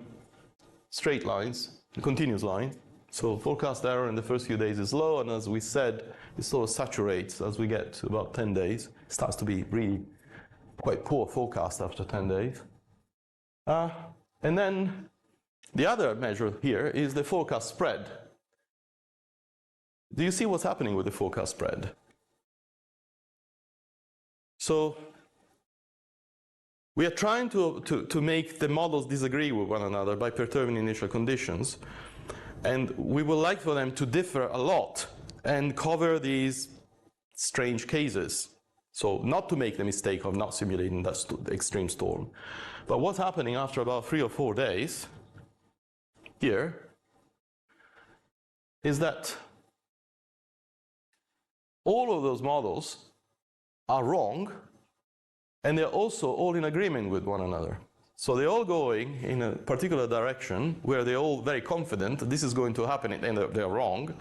straight lines, the continuous line. So forecast error in the first few days is low, and as we said, it sort of saturates as we get to about 10 days. It starts to be really quite poor forecast after 10 days. And then the other measure here is the forecast spread. Do you see what's happening with the forecast spread? So we are trying to make the models disagree with one another by perturbing initial conditions. And we would like for them to differ a lot and cover these strange cases. So not to make the mistake of not simulating that extreme storm. But what's happening after about 3 or 4 days here is that all of those models are wrong, and they're also all in agreement with one another. So they're all going in a particular direction where they're all very confident this is going to happen, and they're wrong.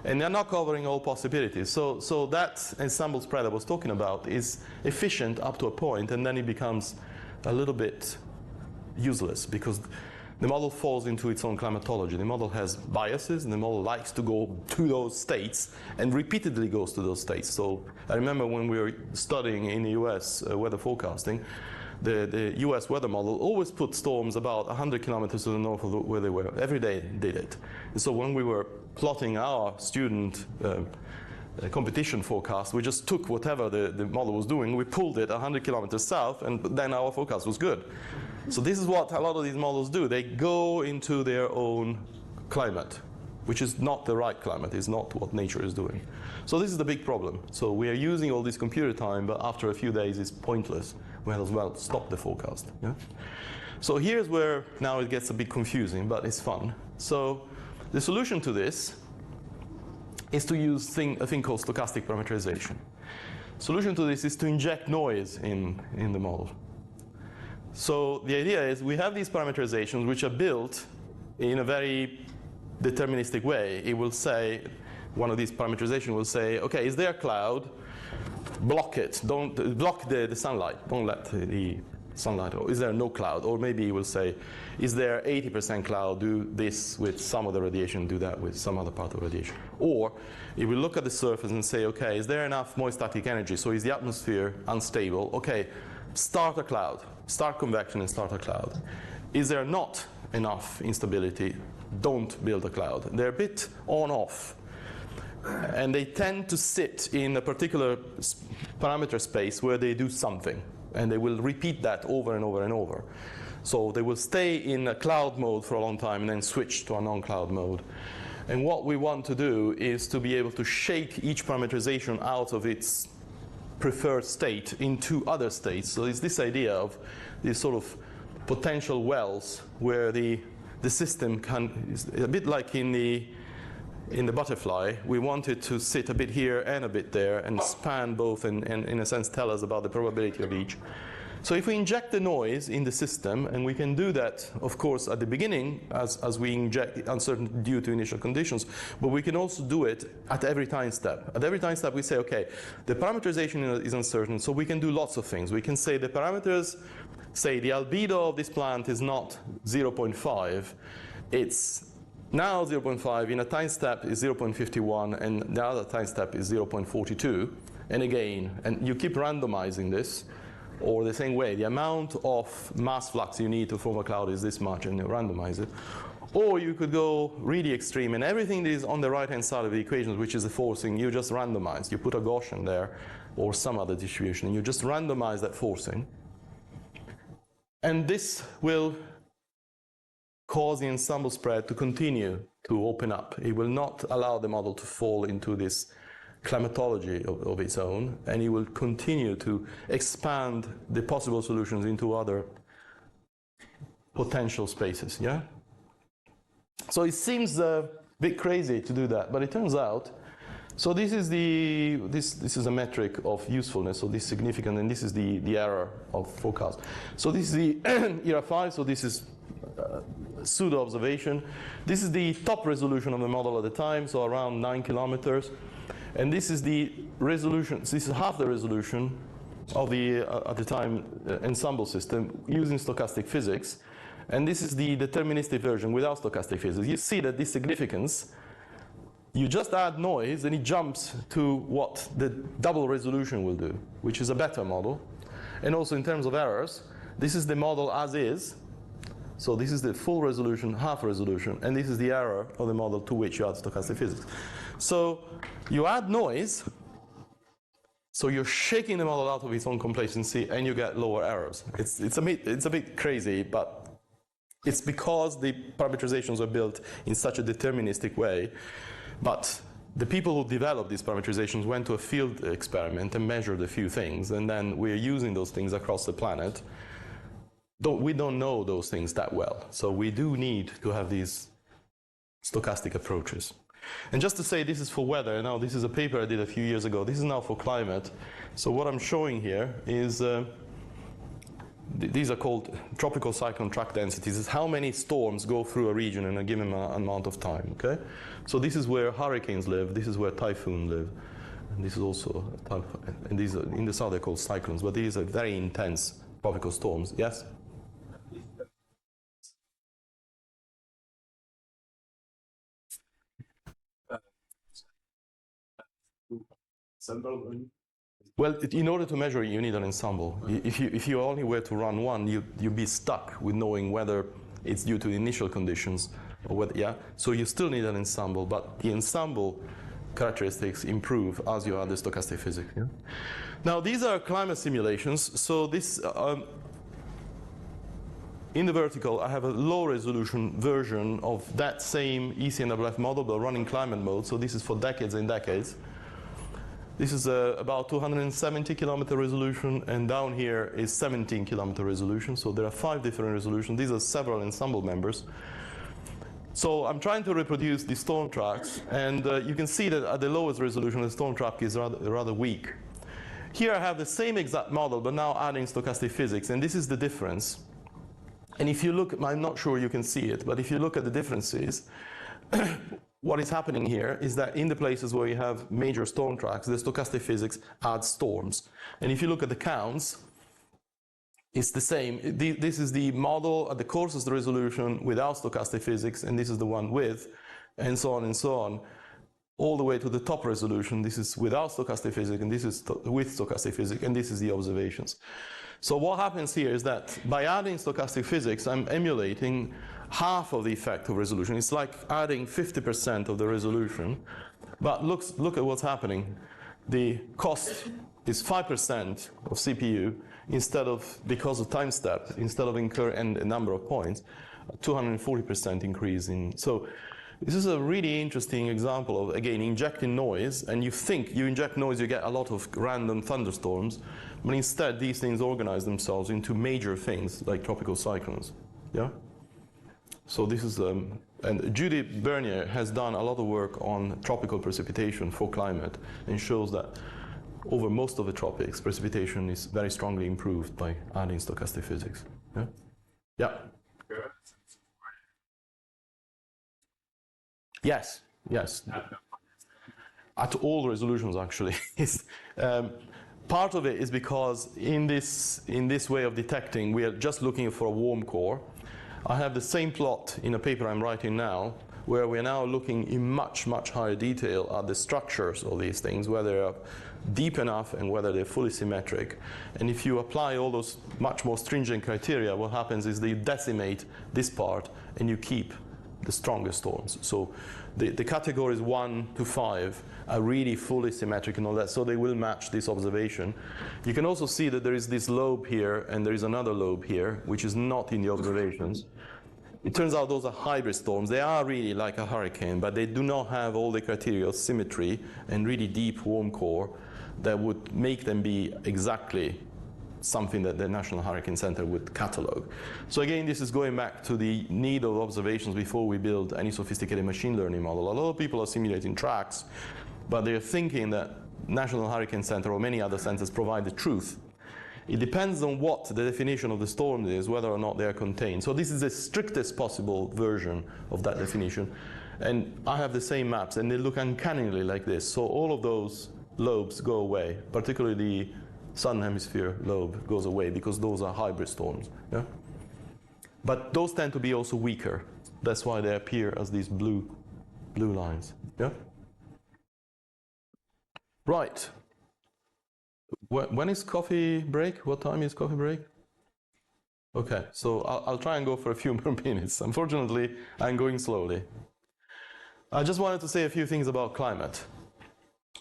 And they're not covering all possibilities. So that ensemble spread I was talking about is efficient up to a point, and then it becomes a little bit useless because the model falls into its own climatology. The model has biases, and the model likes to go to those states and repeatedly goes to those states. So I remember when we were studying in the US weather forecasting, the US weather model always put storms about 100 kilometers to the north of where they were. Every day did it. And so when we were plotting our student competition forecast, we just took whatever the model was doing, we pulled it 100 kilometers south, and then our forecast was good. So this is what a lot of these models do. They go into their own climate, which is not the right climate, is not what nature is doing. So this is the big problem. So we are using all this computer time, but after a few days it's pointless. We might as well stop the forecast. Yeah? So here's where now it gets a bit confusing, but it's fun. So the solution to this is to use a thing called stochastic parameterization. Solution to this is to inject noise in the model. So the idea is we have these parameterizations which are built in a very deterministic way. It will say, one of these parameterizations will say, okay, is there a cloud? Block it. Don't block the sunlight. Don't let the sunlight, or is there no cloud? Or maybe you will say, is there 80% cloud, do this with some of the radiation, do that with some other part of radiation. Or if we look at the surface and say, okay, is there enough moist static energy? So is the atmosphere unstable? Okay, start a cloud, start convection and start a cloud. Is there not enough instability? Don't build a cloud. They're a bit on-off. And they tend to sit in a particular parameter space where they do something. And they will repeat that over and over and over. So they will stay in a cloud mode for a long time and then switch to a non-cloud mode. And what we want to do is to be able to shake each parameterization out of its preferred state into other states. So it's this idea of these sort of potential wells where the system can, it's a bit like in the butterfly, we want it to sit a bit here and a bit there and span both and in a sense tell us about the probability of each. So if we inject the noise in the system, and we can do that, of course, at the beginning as we inject uncertainty due to initial conditions, but we can also do it at every time step. At every time step we say, okay, the parameterization is uncertain, so we can do lots of things. We can say the parameters, say the albedo of this plant is not 0.5, it's now 0.5, in a time step is 0.51, and the other time step is 0.42, and again, and you keep randomizing this, or the same way, the amount of mass flux you need to form a cloud is this much, and you randomize it. Or you could go really extreme, and everything that is on the right-hand side of the equations, which is the forcing, you just randomize. You put a Gaussian there, or some other distribution, and you just randomize that forcing. And this will cause the ensemble spread to continue to open up. It will not allow the model to fall into this climatology of its own, and it will continue to expand the possible solutions into other potential spaces, yeah? So it seems a bit crazy to do that, but it turns out, so this is this is a metric of usefulness, so this is significant, and this is the error of forecast. So this is the era 5, so this is pseudo observation. This is the top resolution of the model at the time, so around 9 kilometers. And this is the resolution, this is half the resolution of the, at the time, ensemble system using stochastic physics. And this is the deterministic version without stochastic physics. You see that this significance, you just add noise and it jumps to what the double resolution will do, which is a better model. And also in terms of errors, this is the model as is. So this is the full resolution, half resolution, and this is the error of the model to which you add stochastic physics. So you add noise, so you're shaking the model out of its own complacency, and you get lower errors. It's a bit crazy, but it's because the parameterizations are built in such a deterministic way. But the people who developed these parameterizations went to a field experiment and measured a few things, and then we're using those things across the planet. We don't know those things that well, so we do need to have these stochastic approaches. And just to say, this is for weather. Now, this is a paper I did a few years ago. This is now for climate. So what I'm showing here is, these are called tropical cyclone track densities. It's how many storms go through a region in a given amount of time, okay? So this is where hurricanes live, this is where typhoons live. And this is also, and these are, in the south they're called cyclones, but these are very intense tropical storms. Yes? Well, in order to measure it, you need an ensemble. If you only were to run one, you'd be stuck with knowing whether it's due to initial conditions or whether, yeah. So you still need an ensemble, but the ensemble characteristics improve as you add the stochastic physics. Yeah? Now, these are climate simulations. So this, in the vertical, I have a low-resolution version of that same ECNWF model, but running climate mode. So this is for decades and decades. This is about 270 kilometer resolution, and down here is 17 kilometer resolution. So there are 5 different resolutions. These are several ensemble members. So I'm trying to reproduce the storm tracks, and you can see that at the lowest resolution, the storm track is rather weak. Here I have the same exact model, but now adding stochastic physics, and this is the difference. And if you look, I'm not sure you can see it, but if you look at the differences, what is happening here is that in the places where you have major storm tracks, the stochastic physics adds storms. And if you look at the counts, it's the same. This is the model at the coarsest resolution without stochastic physics, and this is the one with, and so on, all the way to the top resolution. This is without stochastic physics, and this is with stochastic physics, and this is the observations. So what happens here is that by adding stochastic physics, I'm emulating half of the effect of resolution. It's like adding 50% of the resolution. But look at what's happening. The cost is 5% of CPU instead of, because of time step, instead of incur and a number of points, 240% increase in. So this is a really interesting example of, again, injecting noise, and you think you inject noise, you get a lot of random thunderstorms, but instead these things organize themselves into major things like tropical cyclones. Yeah? So this is, and Judy Bernier has done a lot of work on tropical precipitation for climate, and shows that over most of the tropics, precipitation is very strongly improved by adding stochastic physics. Yeah? Yeah. Yes, yes. At all resolutions, actually. Part of it is because in this way of detecting, we are just looking for a warm core. I have the same plot in a paper I'm writing now, where we're now looking in much, much higher detail at the structures of these things, whether they're deep enough and whether they're fully symmetric. And if you apply all those much more stringent criteria, what happens is they decimate this part and you keep the strongest storms. So the categories 1 to 5 are really fully symmetric and all that, so they will match this observation. You can also see that there is this lobe here and there is another lobe here, which is not in the observations. It turns out those are hybrid storms. They are really like a hurricane, but they do not have all the criteria of symmetry and really deep warm core that would make them be exactly something that the National Hurricane Center would catalog. So again, this is going back to the need of observations before we build any sophisticated machine learning model. A lot of people are simulating tracks, but they're thinking that National Hurricane Center or many other centers provide the truth. It depends on what the definition of the storm is, whether or not they are contained. So this is the strictest possible version of that definition. And I have the same maps, and they look uncannily like this. So all of those lobes go away, particularly the southern hemisphere lobe goes away because those are hybrid storms. Yeah? But those tend to be also weaker. That's why they appear as these blue lines. Yeah? Right. When is coffee break? What time is coffee break? Okay, so I'll try and go for a few more minutes. Unfortunately, I'm going slowly. I just wanted to say a few things about climate.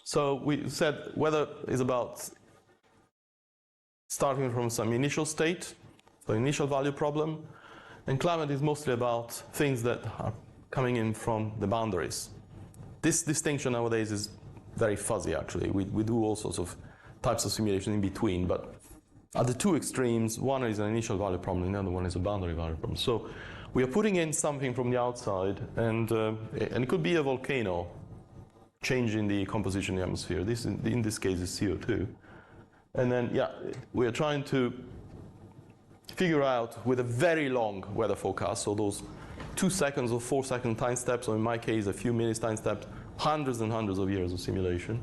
So we said weather is about starting from some initial state, so initial value problem, and climate is mostly about things that are coming in from the boundaries. This distinction nowadays is very fuzzy, actually. We do all sorts of types of simulation in between, but at the two extremes, one is an initial value problem, and the other one is a boundary value problem. So we are putting in something from the outside, and it could be a volcano changing the composition of the atmosphere. This, in this case, is CO2. And then, yeah, we are trying to figure out with a very long weather forecast, so those 2 seconds or 4 second time steps, or in my case, a few minutes time steps, hundreds and hundreds of years of simulation.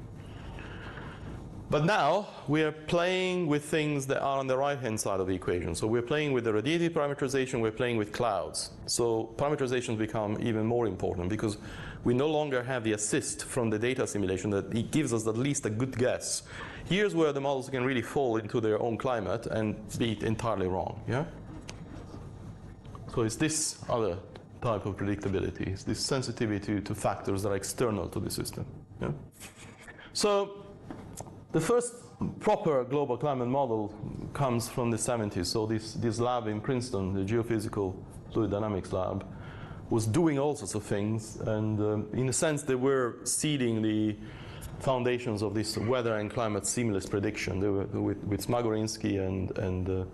But now we are playing with things that are on the right-hand side of the equation. So we're playing with the radiative parameterization, we're playing with clouds. So parameterizations become even more important because we no longer have the assist from the data simulation that it gives us at least a good guess. Here's where the models can really fall into their own climate and be entirely wrong. Yeah? So it's this other type of predictability. It's this sensitivity to factors that are external to the system. Yeah? So the first proper global climate model comes from the 70s. So this lab in Princeton, the geophysical fluid dynamics lab, was doing all sorts of things. And in a sense, they were seeding the foundations of this weather and climate seamless prediction. They were, with Smagorinsky and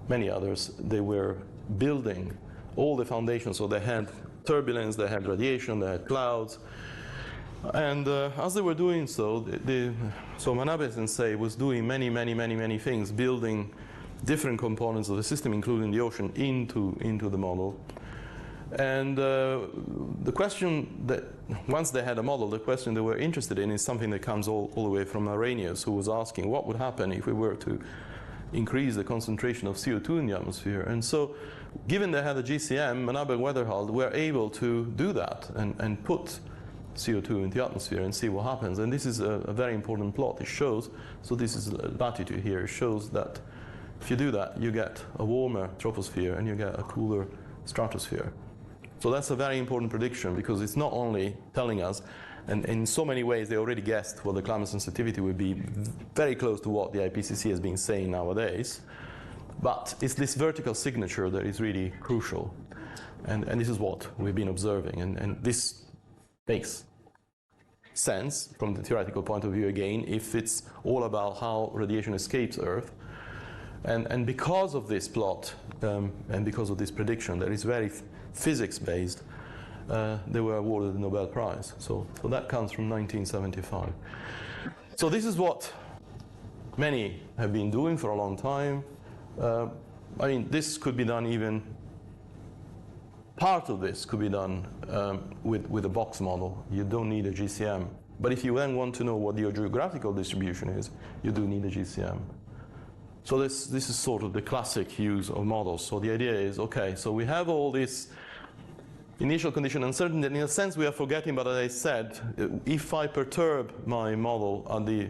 many others, they were building all the foundations. So they had turbulence, they had radiation, they had clouds. And as they were doing so, so Manabe Sensei was doing many things, building different components of the system, including the ocean, into the model. And the question that, once they had a model, the question they were interested in is something that comes all the way from Arrhenius, who was asking what would happen if we were to increase the concentration of CO2 in the atmosphere. And so, given they had a GCM, Manabel Weatherhold, were able to do that and put CO2 into the atmosphere and see what happens. And this is a very important plot. It shows, so this is latitude here, it shows that if you do that, you get a warmer troposphere and you get a cooler stratosphere. So that's a very important prediction, because it's not only telling us, and in so many ways they already guessed what the climate sensitivity would be, very close to what the IPCC has been saying nowadays, but it's this vertical signature that is really crucial. And this is what we've been observing. And this makes sense from the theoretical point of view again, if it's all about how radiation escapes Earth. And because of this plot, and because of this prediction that is very physics-based, they were awarded the Nobel Prize. So that comes from 1975. So this is what many have been doing for a long time. I mean, this could be done even, part of this could be done with a box model. You don't need a GCM. But if you then want to know what your geographical distribution is, you do need a GCM. So this is sort of the classic use of models. So the idea is, okay, so we have all this initial condition uncertainty, and in a sense we are forgetting, but as I said, if I perturb my model at the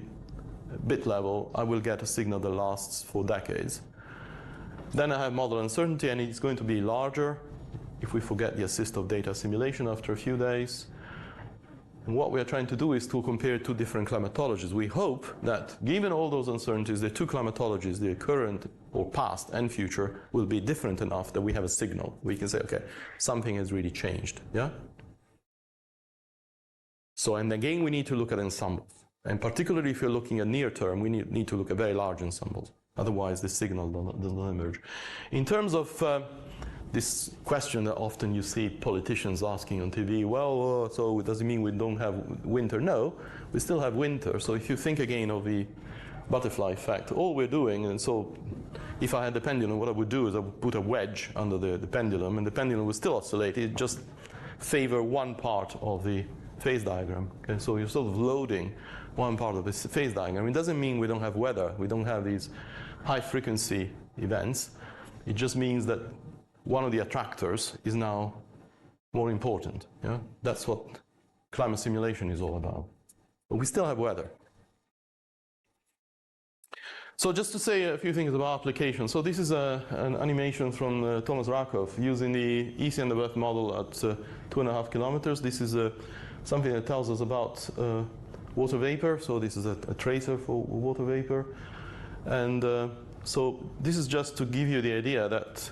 bit level, I will get a signal that lasts for decades. Then I have model uncertainty, and it's going to be larger if we forget the assistive data assimilation after a few days. And what we are trying to do is to compare two different climatologies. We hope that, given all those uncertainties, the two climatologies, the current or past and future, will be different enough that we have a signal. We can say, okay, something has really changed, yeah? So, and again, we need to look at ensembles. And particularly if you're looking at near term, we need to look at very large ensembles. Otherwise, the signal does not emerge. In terms of this question that often you see politicians asking on TV, well, so does it mean we don't have winter? No, we still have winter. So if you think again of the butterfly effect, all we're doing, and so if I had the pendulum, what I would do is I would put a wedge under the pendulum, and the pendulum would still oscillate. It just favor one part of the phase diagram. Okay? So you're sort of loading one part of the phase diagram. It doesn't mean we don't have weather. We don't have these high frequency events. It just means that one of the attractors is now more important. Yeah? That's what climate simulation is all about. But we still have weather. So just to say a few things about application. So this is an animation from Thomas Rakoff using the easy end-of-Earth model at 2.5 kilometers. This is something that tells us about water vapor. So this is a tracer for water vapor. And so this is just to give you the idea that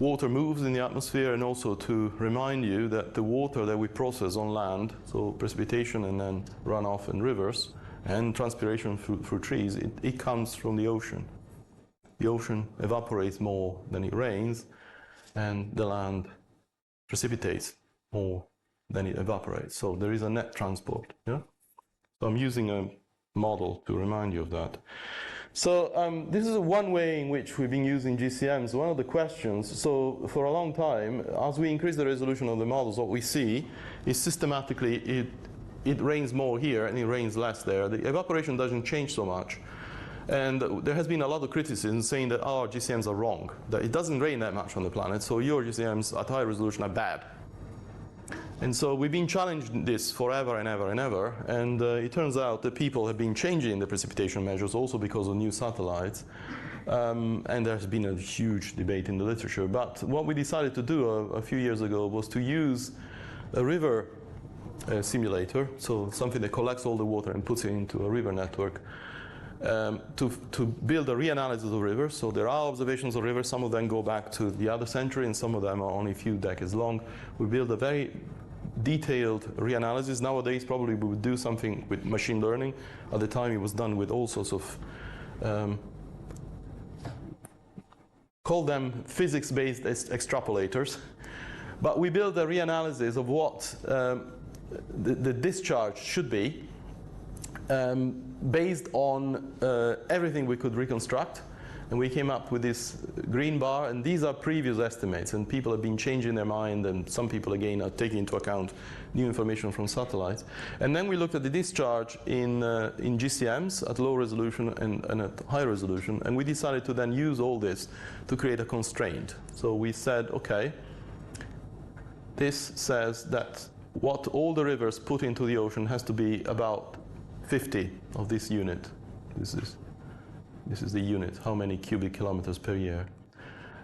water moves in the atmosphere, and also to remind you that the water that we process on land, so precipitation and then runoff in rivers, and transpiration through trees, it comes from the ocean. The ocean evaporates more than it rains, and the land precipitates more than it evaporates. So there is a net transport. Yeah? So I'm using a model to remind you of that. So this is one way in which we've been using GCMs. One of the questions, so for a long time, as we increase the resolution of the models, what we see is systematically it rains more here and it rains less there. The evaporation doesn't change so much. And there has been a lot of criticism saying that our GCMs are wrong, that it doesn't rain that much on the planet, so your GCMs at high resolution are bad. And so we've been challenging this forever and ever and ever, and it turns out that people have been changing the precipitation measures also because of new satellites, and there's been a huge debate in the literature. But what we decided to do a few years ago was to use a river simulator, so something that collects all the water and puts it into a river network, to build a reanalysis of rivers. So there are observations of rivers, some of them go back to the other century, and some of them are only a few decades long. We build a very detailed reanalysis. Nowadays, probably we would do something with machine learning. At the time, it was done with all sorts of, call them physics-based extrapolators. But we built a reanalysis of what the discharge should be, based on everything we could reconstruct, And we came up with this green bar, and these are previous estimates, and people have been changing their mind, and some people again are taking into account new information from satellites. And then we looked at the discharge in GCMs at low resolution and at high resolution, and we decided to then use all this to create a constraint. So we said, okay, this says that what all the rivers put into the ocean has to be about 50 of this unit. This is the unit, how many cubic kilometers per year.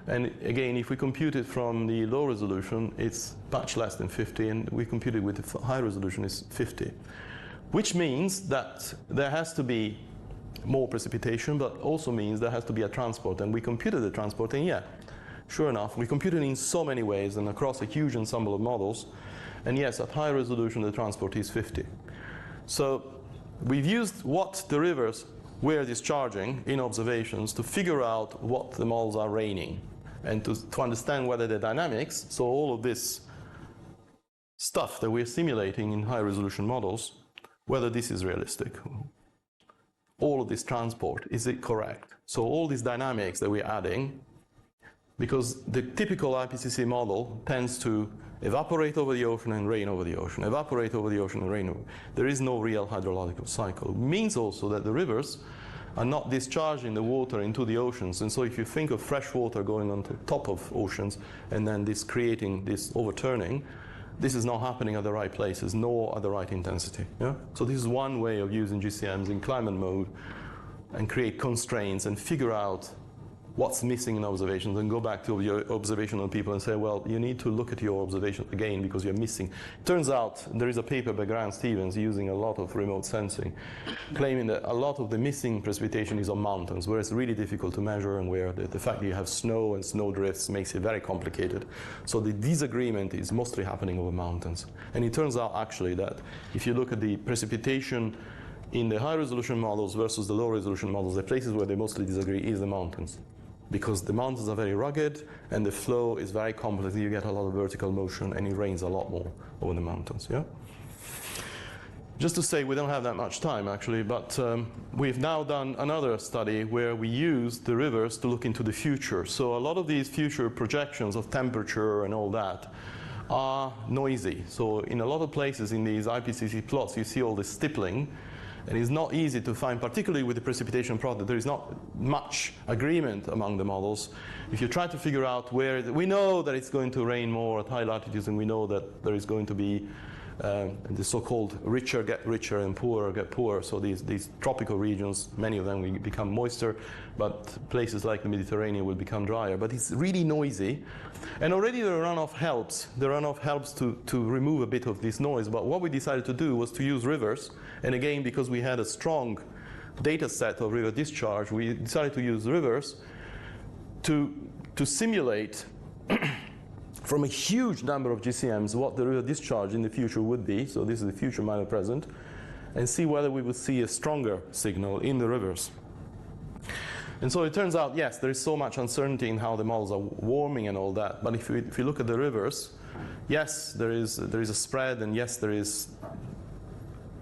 And again, if we compute it from the low resolution, it's much less than 50, and we compute it with the high resolution, it's 50. Which means that there has to be more precipitation, but also means there has to be a transport. And we computed the transport, and yeah, sure enough, we computed it in so many ways and across a huge ensemble of models. And yes, at high resolution, the transport is 50. So we've used what the rivers were discharging in observations to figure out what the models are raining and to understand whether the dynamics, so all of this stuff that we're simulating in high resolution models, whether this is realistic. All of this transport, is it correct? So all these dynamics that we're adding, because the typical IPCC model tends to evaporate over the ocean and rain over the ocean, evaporate over the ocean and rain over. There is no real hydrological cycle. It means also that the rivers are not discharging the water into the oceans. And so if you think of fresh water going on top of oceans and then this creating this overturning, this is not happening at the right places, nor at the right intensity. Yeah? So this is one way of using GCMs in climate mode and create constraints and figure out what's missing in observations and go back to your observational people and say, well, you need to look at your observation again because you're missing. Turns out there is a paper by Grant Stevens using a lot of remote sensing, claiming that a lot of the missing precipitation is on mountains, where it's really difficult to measure and where the fact that you have snow and snow drifts makes it very complicated. So the disagreement is mostly happening over mountains. And it turns out actually that if you look at the precipitation in the high resolution models versus the low resolution models, the places where they mostly disagree is the mountains. Because the mountains are very rugged and the flow is very complex. You get a lot of vertical motion and it rains a lot more over the mountains. Yeah? Just to say, we don't have that much time actually, but we've now done another study where we use the rivers to look into the future. So a lot of these future projections of temperature and all that are noisy. So in a lot of places in these IPCC plots, you see all this stippling. And it's not easy to find, particularly with the precipitation product, there is not much agreement among the models. If you try to figure out where, we know that it's going to rain more at high latitudes, and we know that there is going to be the so-called richer get richer and poorer get poorer. So these tropical regions, many of them will become moister, but places like the Mediterranean will become drier. But it's really noisy. And already the runoff helps. The runoff helps to remove a bit of this noise. But what we decided to do was to use rivers. And again, because we had a strong data set of river discharge, we decided to use rivers to simulate from a huge number of GCMs what the river discharge in the future would be. So this is the future minus present. And see whether we would see a stronger signal in the rivers. And so it turns out, yes, there is so much uncertainty in how the models are warming and all that. But if you look at the rivers, yes, there is a spread, and yes, there is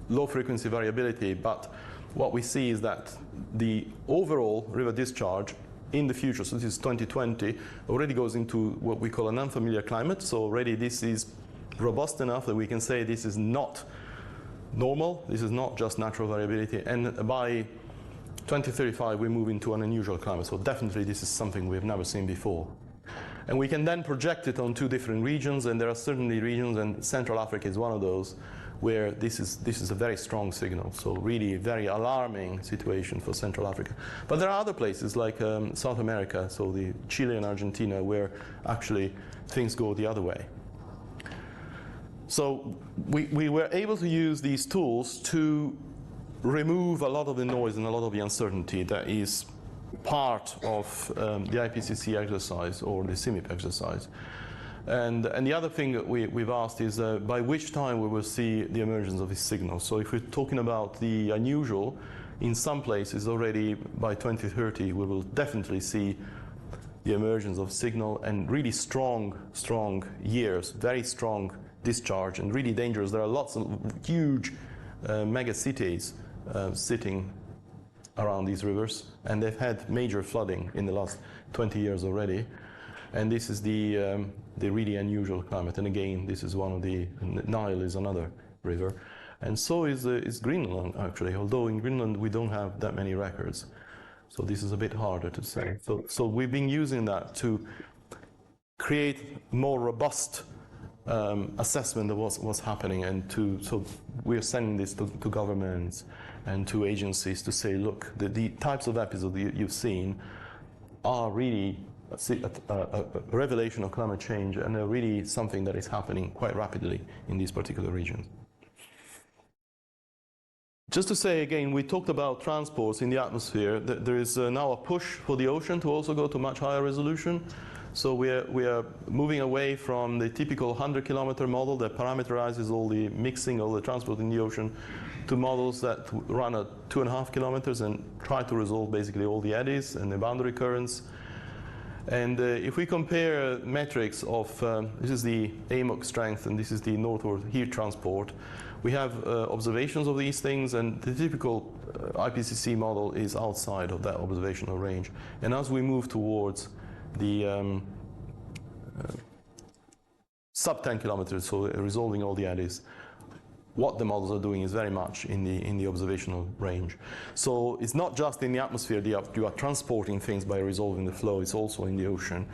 low frequency variability. But what we see is that the overall river discharge in the future, so this is 2020, already goes into what we call an unfamiliar climate. So already this is robust enough that we can say this is not normal, this is not just natural variability. And by 2035, we move into an unusual climate. So definitely this is something we've never seen before. And we can then project it on two different regions, and there are certainly regions, and Central Africa is one of those, where this is a very strong signal. So really very alarming situation for Central Africa. But there are other places like South America, so the Chile and Argentina, where actually things go the other way. So we were able to use these tools to remove a lot of the noise and a lot of the uncertainty that is part of the IPCC exercise or the CMIP exercise. And the other thing that we've asked is by which time we will see the emergence of this signal. So if we're talking about the unusual, in some places already by 2030 we will definitely see the emergence of signal and really strong years, very strong discharge and really dangerous. There are lots of huge mega cities sitting around these rivers, and they've had major flooding in the last 20 years already. And this is the really unusual climate. And again, this is one of the, Nile is another river. And so is Greenland, actually, although in Greenland we don't have that many records. So this is a bit harder to say. So we've been using that to create more robust assessment of what's happening, and so we're sending this to governments and to agencies to say, look, the types of episodes you've seen are really a revelation of climate change, and are really something that is happening quite rapidly in these particular regions. Just to say again, we talked about transports in the atmosphere. There is now a push for the ocean to also go to much higher resolution. So we are moving away from the typical 100-kilometer model that parameterizes all the mixing, all the transport in the ocean, to models that run at 2.5 kilometers and try to resolve basically all the eddies and the boundary currents. And if we compare metrics of, this is the AMOC strength and this is the northward heat transport, we have observations of these things, and the typical IPCC model is outside of that observational range. And as we move towards the sub 10 kilometers, so resolving all the eddies, what the models are doing is very much in the observational range. So it's not just in the atmosphere that you are transporting things by resolving the flow, it's also in the ocean.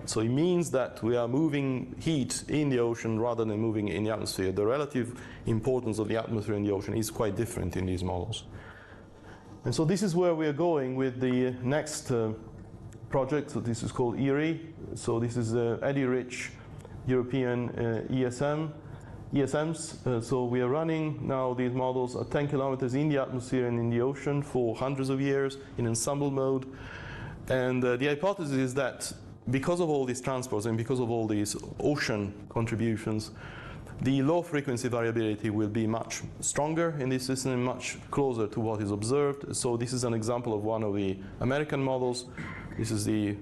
So it means that we are moving heat in the ocean rather than moving in the atmosphere. The relative importance of the atmosphere in the ocean is quite different in these models. And so this is where we are going with the next project. So this is called ERIE. So this is eddy-rich European ESMs. So we are running now these models at 10 kilometers in the atmosphere and in the ocean for hundreds of years in ensemble mode. And the hypothesis is that because of all these transports and because of all these ocean contributions, the low frequency variability will be much stronger in this system and much closer to what is observed. So this is an example of one of the American models. This is a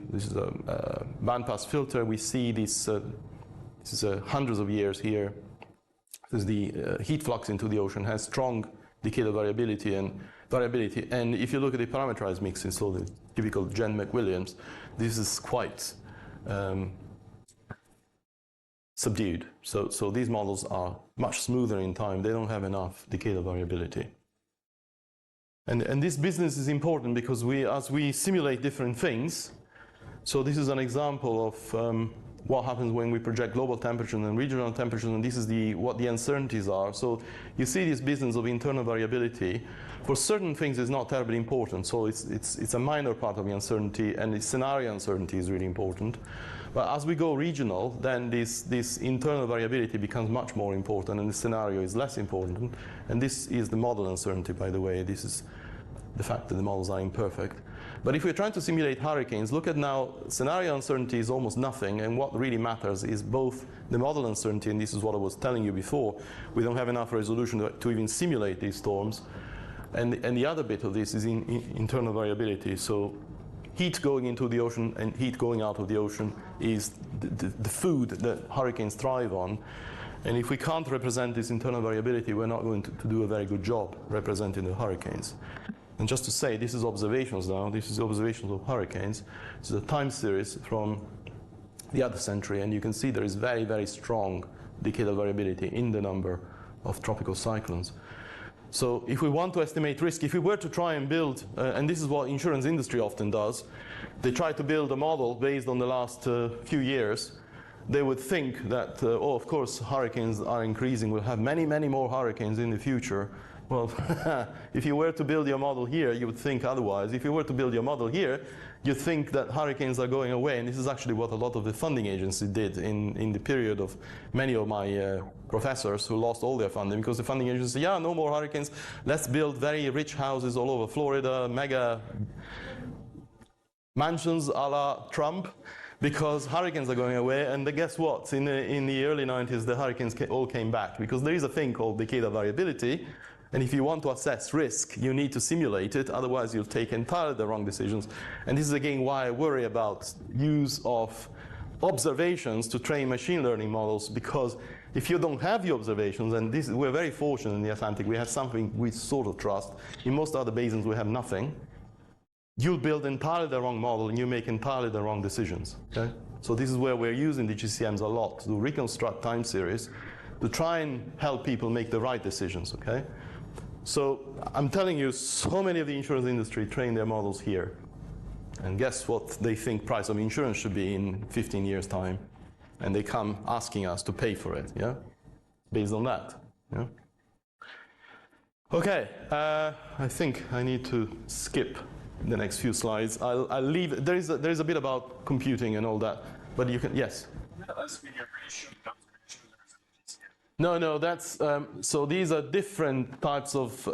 bandpass filter. We see this is hundreds of years here. This is the heat flux into the ocean has strong decadal variability. And if you look at the parameterized mixes, so the typical Jen McWilliams, this is quite subdued. So these models are much smoother in time. They don't have enough decadal variability. And this business is important because as we simulate different things, so this is an example of what happens when we project global temperatures and regional temperatures, and this is what the uncertainties are. So you see this business of internal variability. For certain things, it's not terribly important. So it's a minor part of the uncertainty, and the scenario uncertainty is really important. But as we go regional, then this internal variability becomes much more important, and the scenario is less important. And this is the model uncertainty, by the way. This is the fact that the models are imperfect. But if we're trying to simulate hurricanes, look at now, scenario uncertainty is almost nothing, and what really matters is both the model uncertainty, and this is what I was telling you before, we don't have enough resolution to even simulate these storms, and the other bit of this is internal variability. So heat going into the ocean and heat going out of the ocean is the food that hurricanes thrive on, and if we can't represent this internal variability, we're not going to do a very good job representing the hurricanes. And just to say, this is observations now. This is observations of hurricanes. This is a time series from the other century, and you can see there is very, very strong decadal variability in the number of tropical cyclones. So if we want to estimate risk, if we were to try and build, and this is what insurance industry often does, they try to build a model based on the last few years. They would think that, oh, of course, hurricanes are increasing. We'll have many, many more hurricanes in the future. Well, if you were to build your model here, you would think otherwise. If you were to build your model here, you'd think that hurricanes are going away. And this is actually what a lot of the funding agencies did in the period of many of my professors who lost all their funding, because the funding agencies said, yeah, no more hurricanes. Let's build very rich houses all over Florida, mega mansions a la Trump, because hurricanes are going away. And guess what? In the early 90s, the hurricanes all came back, because there is a thing called decadal variability. And if you want to assess risk, you need to simulate it, otherwise you'll take entirely the wrong decisions. And this is again why I worry about use of observations to train machine learning models, because If you don't have the observations, and we're very fortunate in the Atlantic, we have something we sort of trust. In most other basins, we have nothing. You'll build entirely the wrong model, and you make entirely the wrong decisions. Okay? So this is where we're using the GCMs a lot, to reconstruct time series, to try and help people make the right decisions. Okay? So I'm telling you, so many of the insurance industry train their models here. And guess what they think price of insurance should be in 15 years' time? And they come asking us to pay for it, yeah? Based on that, yeah? Okay, I think I need to skip the next few slides. I'll leave, there is a bit about computing and all that, but you can, yes? No, that's, so these are different types of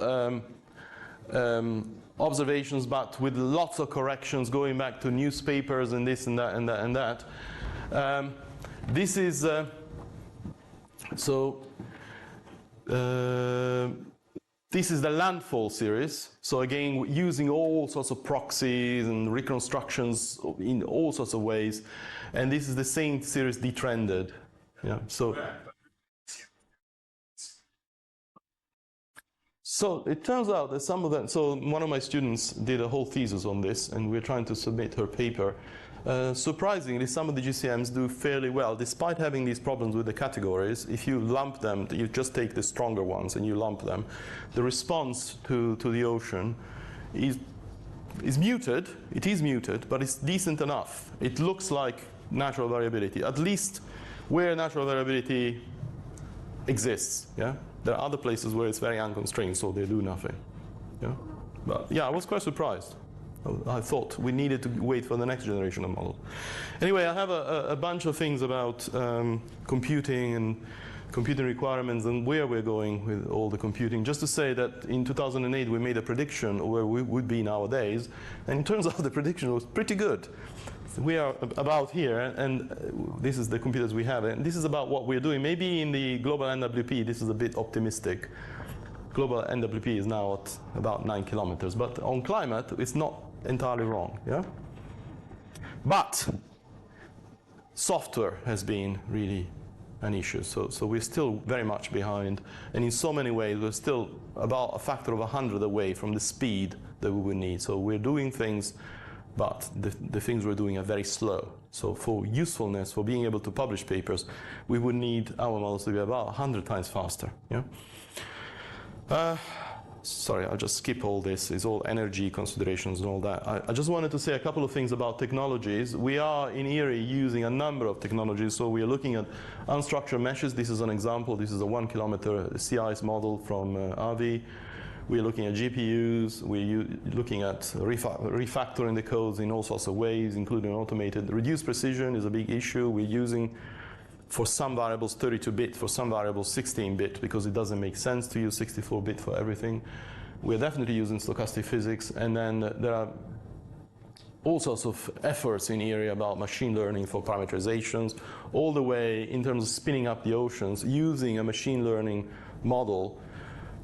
observations, but with lots of corrections going back to newspapers and this and that and that and that. This is, this is the landfall series. So again, using all sorts of proxies and reconstructions in all sorts of ways. And this is the same series detrended. Yeah, so it turns out that some of them, so one of my students did a whole thesis on this, and we're trying to submit her paper. Surprisingly, some of the GCMs do fairly well, despite having these problems with the categories. If you lump them, you just take the stronger ones and you lump them, the response to the ocean is muted. It is muted, but it's decent enough. It looks like natural variability, at least where natural variability exists. Yeah, there are other places where it's very unconstrained, so they do nothing. Yeah, but yeah, I was quite surprised. I thought we needed to wait for the next generation of models. Anyway, I have a bunch of things about computing and computing requirements and where we're going with all the computing. Just to say that in 2008 we made a prediction of where we would be nowadays, and it turns out the prediction was pretty good. We are about here, and this is the computers we have, and this is about what we're doing. Maybe in the global NWP this is a bit optimistic. Global NWP is now at about 9 kilometers, but on climate it's not entirely wrong, yeah? But software has been really an issue, so we're still very much behind, and in so many ways we're still about a factor of 100 away from the speed that we would need. So we're doing things, but the things we're doing are very slow. So for usefulness, for being able to publish papers, we would need our models to be about 100 times faster, yeah? Sorry, I'll just skip all this. It's all energy considerations and all that. I just wanted to say a couple of things about technologies. We are in ERI using a number of technologies. So we are looking at unstructured meshes. This is an example. This is a 1 kilometer CIS model from AVI. We're looking at GPUs. We're looking at refactoring the codes in all sorts of ways, including automated. Reduced precision is a big issue. We're using, for some variables, 32-bit, for some variables, 16-bit, because it doesn't make sense to use 64-bit for everything. We're definitely using stochastic physics, and then there are all sorts of efforts in area about machine learning for parameterizations, all the way in terms of spinning up the oceans, using a machine learning model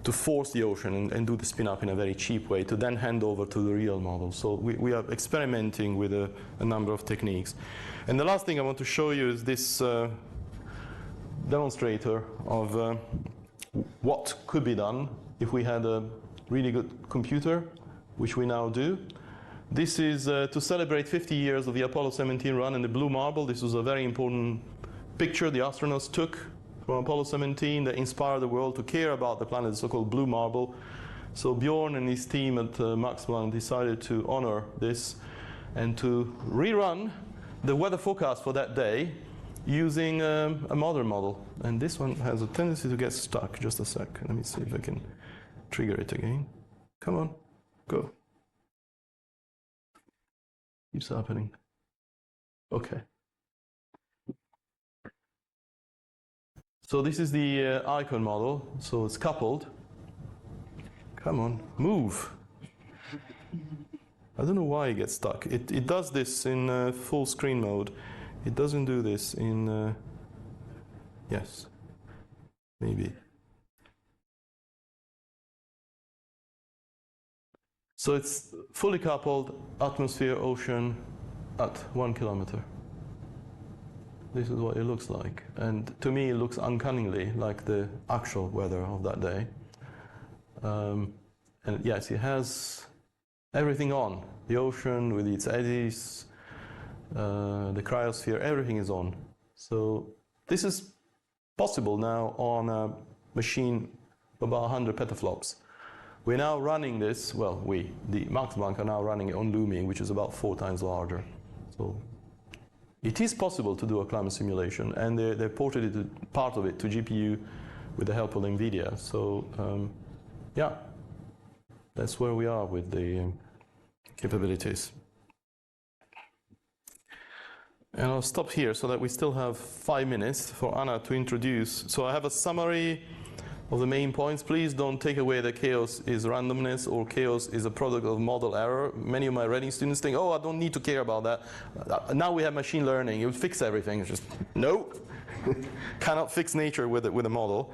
to force the ocean and do the spin up in a very cheap way, to then hand over to the real model. So we are experimenting with a number of techniques. And the last thing I want to show you is this demonstrator of what could be done if we had a really good computer, which we now do. This is to celebrate 50 years of the Apollo 17 run and the blue marble. This was a very important picture the astronauts took from Apollo 17 that inspired the world to care about the planet, the so-called blue marble. So Bjorn and his team at Max Planck decided to honor this and to rerun the weather forecast for that day using a modern model. And this one has a tendency to get stuck. Just a sec. Let me see if I can trigger it again. Come on, go. Keeps happening. Okay. So this is the icon model. So it's coupled. Come on, move. I don't know why it gets stuck. It does this in full screen mode. It doesn't do this in, yes, maybe. So it's fully coupled, atmosphere, ocean, at 1 kilometer. this is what it looks like. And to me, it looks uncannily like the actual weather of that day. And yes, it has everything on. The ocean with its eddies, the cryosphere, everything is on. So this is possible now on a machine of about 100 petaflops. We're now running this, well, the Max Bank are now running it on Looming, which is about 4 times larger. So it is possible to do a climate simulation, and they ported it, part of it to GPU with the help of NVIDIA. So yeah, that's where we are with the capabilities. And I'll stop here so that we still have 5 minutes for Anna to introduce. So I have a summary of the main points. Please don't take away that chaos is randomness or chaos is a product of model error. Many of my Reading students think, oh, I don't need to care about that. Now we have machine learning, it will fix everything. It's just, no, cannot fix nature with a model.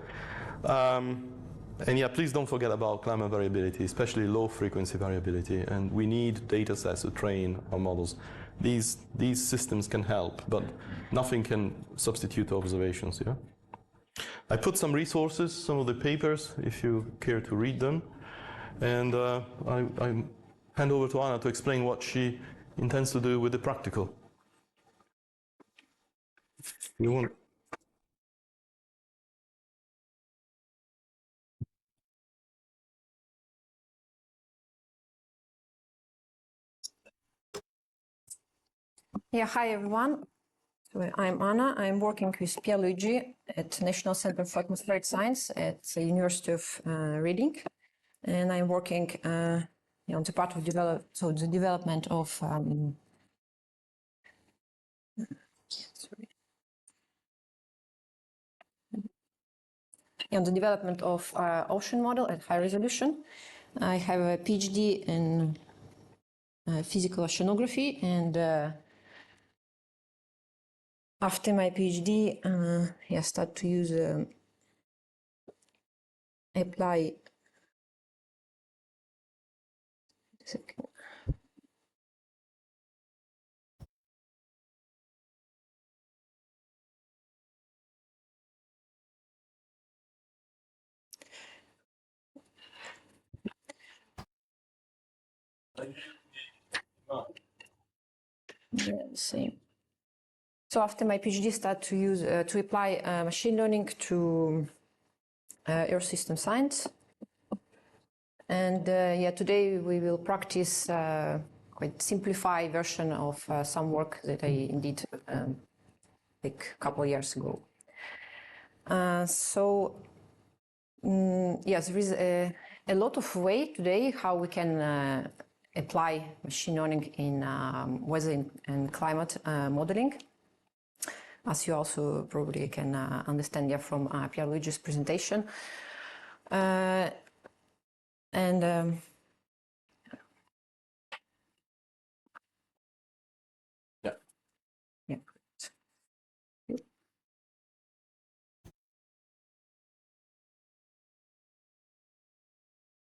And yeah, please don't forget about climate variability, especially low frequency variability. And we need data sets to train our models. These systems can help, but nothing can substitute observations. Yeah? I put some resources, some of the papers, if you care to read them. And I hand over to Anna to explain what she intends to do with the practical. You want? Yeah, hi everyone. So I'm Anna. I'm working with Luigi at National Center for Atmospheric Science at the University of Reading, and I'm working on the part of the development of on the development of ocean model at high resolution. I have a PhD in physical oceanography, and after my PhD, I started to use apply. Yeah, same. So after my PhD, started to use to apply machine learning to Earth system science. And yeah, today we will practice quite simplified version of some work that I indeed like a couple of years ago. Yes, there is a lot of way today how we can apply machine learning in weather and climate modeling. As you also probably can understand here from Pierluigi's presentation. Yeah.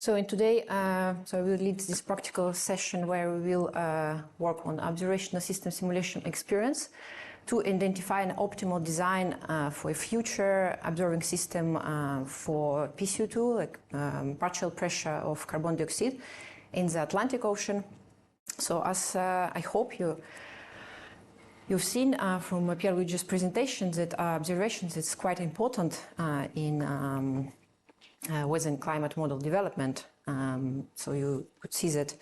So in today, so we will lead this practical session where we will work on observational system simulation experience to identify an optimal design for a future observing system for PCO2, like partial pressure of carbon dioxide in the Atlantic Ocean. So as I hope you've seen from Pierluigi's presentation that observations is quite important in weather and climate model development. So you could see that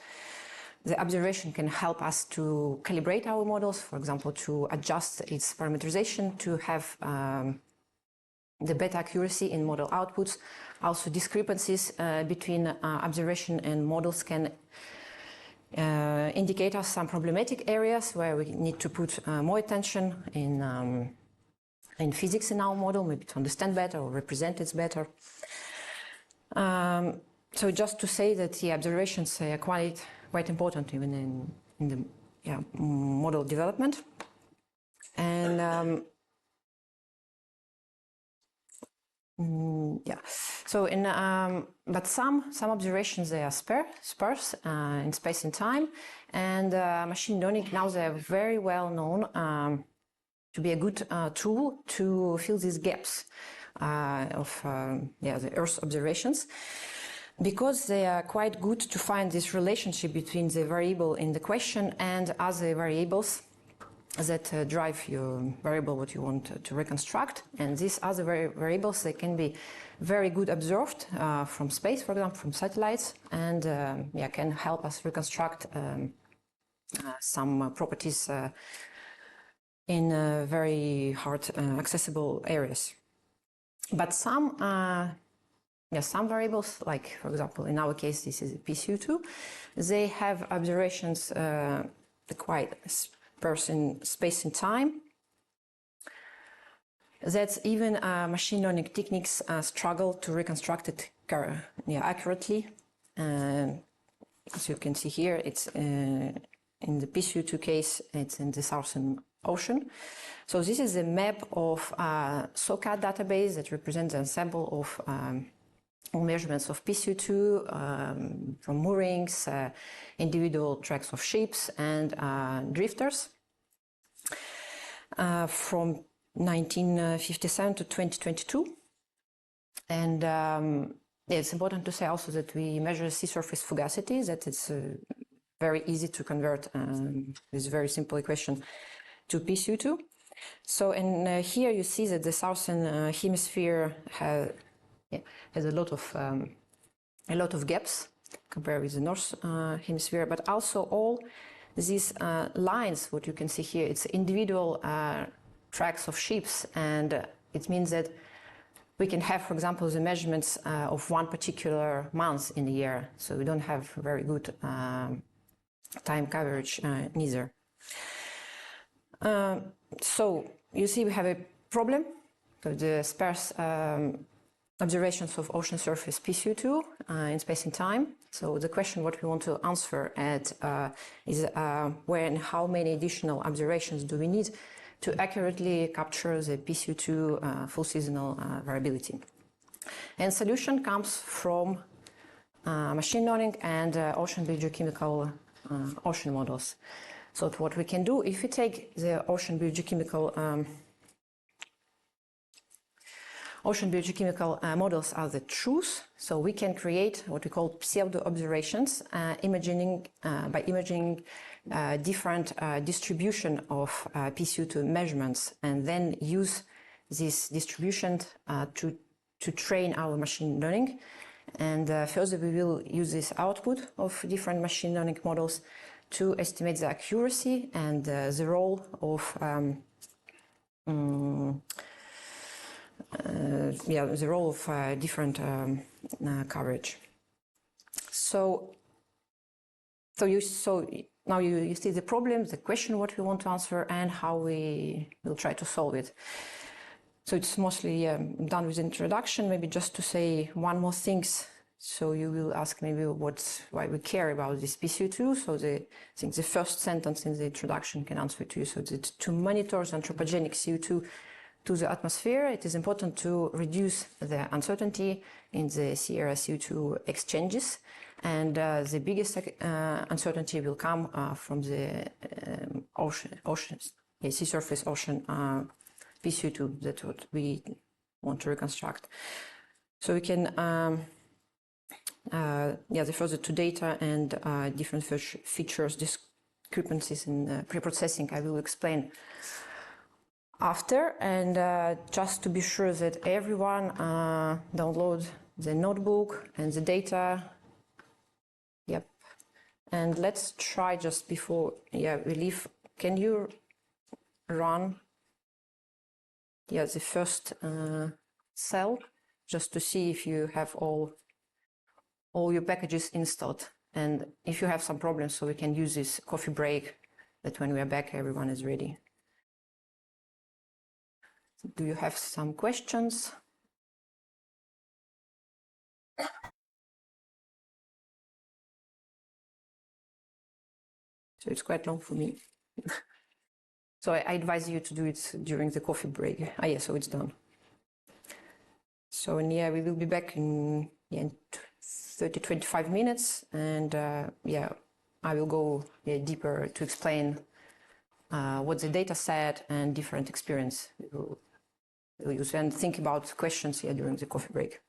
the observation can help us to calibrate our models, for example, to adjust its parameterization to have the better accuracy in model outputs. Also, discrepancies between observation and models can indicate us some problematic areas where we need to put more attention in physics in our model, maybe to understand better or represent it better. So just to say that the observations are quite important even in the model development. And yeah, so in but some observations they are sparse in space and time, and machine learning now they are very well known be a good tool to fill these gaps of the Earth observations, because they are quite good to find this relationship between the variable in the question and other variables that drive your variable what you want to reconstruct. And these other variables, they can be very good observed from space, for example, from satellites, and can help us reconstruct some properties in very hard accessible areas. But some variables, like for example in our case this is PCU2, they have observations quite sparse in space and time, that even machine learning techniques struggle to reconstruct it accurately. As you can see here, it's in the PCU2 case, it's in the Southern Ocean. So this is a map of SOCAD database that represents an ensemble of measurements of PCU2 from moorings, individual tracks of ships and drifters from 1957 to 2022. And it's important to say also that we measure sea surface fugacity, that it's very easy to convert with a very simple equation to PCU2. So here you see that the southern hemisphere has a lot of gaps compared with the north hemisphere, but also all these lines, what you can see here, it's individual tracks of ships, and it means that we can have, for example, the measurements of one particular month in the year, so we don't have very good time coverage neither. So you see we have a problem with the sparse observations of ocean surface PCU2 in space and time. So the question what we want to answer is where and how many additional observations do we need to accurately capture the PCU2 full seasonal variability. And solution comes from machine learning and ocean biogeochemical ocean models. So what we can do, if we take the ocean biogeochemical models as the truth, so we can create what we call pseudo observations, by imaging different distribution of PCU2 measurements, and then use this distribution to train our machine learning. And further we will use this output of different machine learning models to estimate the accuracy and the role of different coverage. So now you see the problem, the question what we want to answer, and how we will try to solve it. So it's mostly done with introduction. Maybe just to say one more thing. So you will ask maybe why we care about this PCU2. So I think the first sentence in the introduction can answer to you. So that to monitor the anthropogenic CO2 to the atmosphere, it is important to reduce the uncertainty in the sea area CO2 exchanges. And the biggest uncertainty will come from the sea surface ocean PCU2, that's what we want to reconstruct. So we can the further to data and different features, discrepancies in pre-processing, I will explain after. And just to be sure that everyone download the notebook and the data. Yep. And let's try just before we leave. Can you run the first cell just to see if you have all your packages installed, and if you have some problems, so we can use this coffee break, that when we are back everyone is ready. Do you have some questions? So it's quite long for me. So I advise you to do it during the coffee break. So it's done. So we will be back in 30-25 minutes, and I will go deeper to explain what's the data set and different experience we'll use, and think about questions here during the coffee break.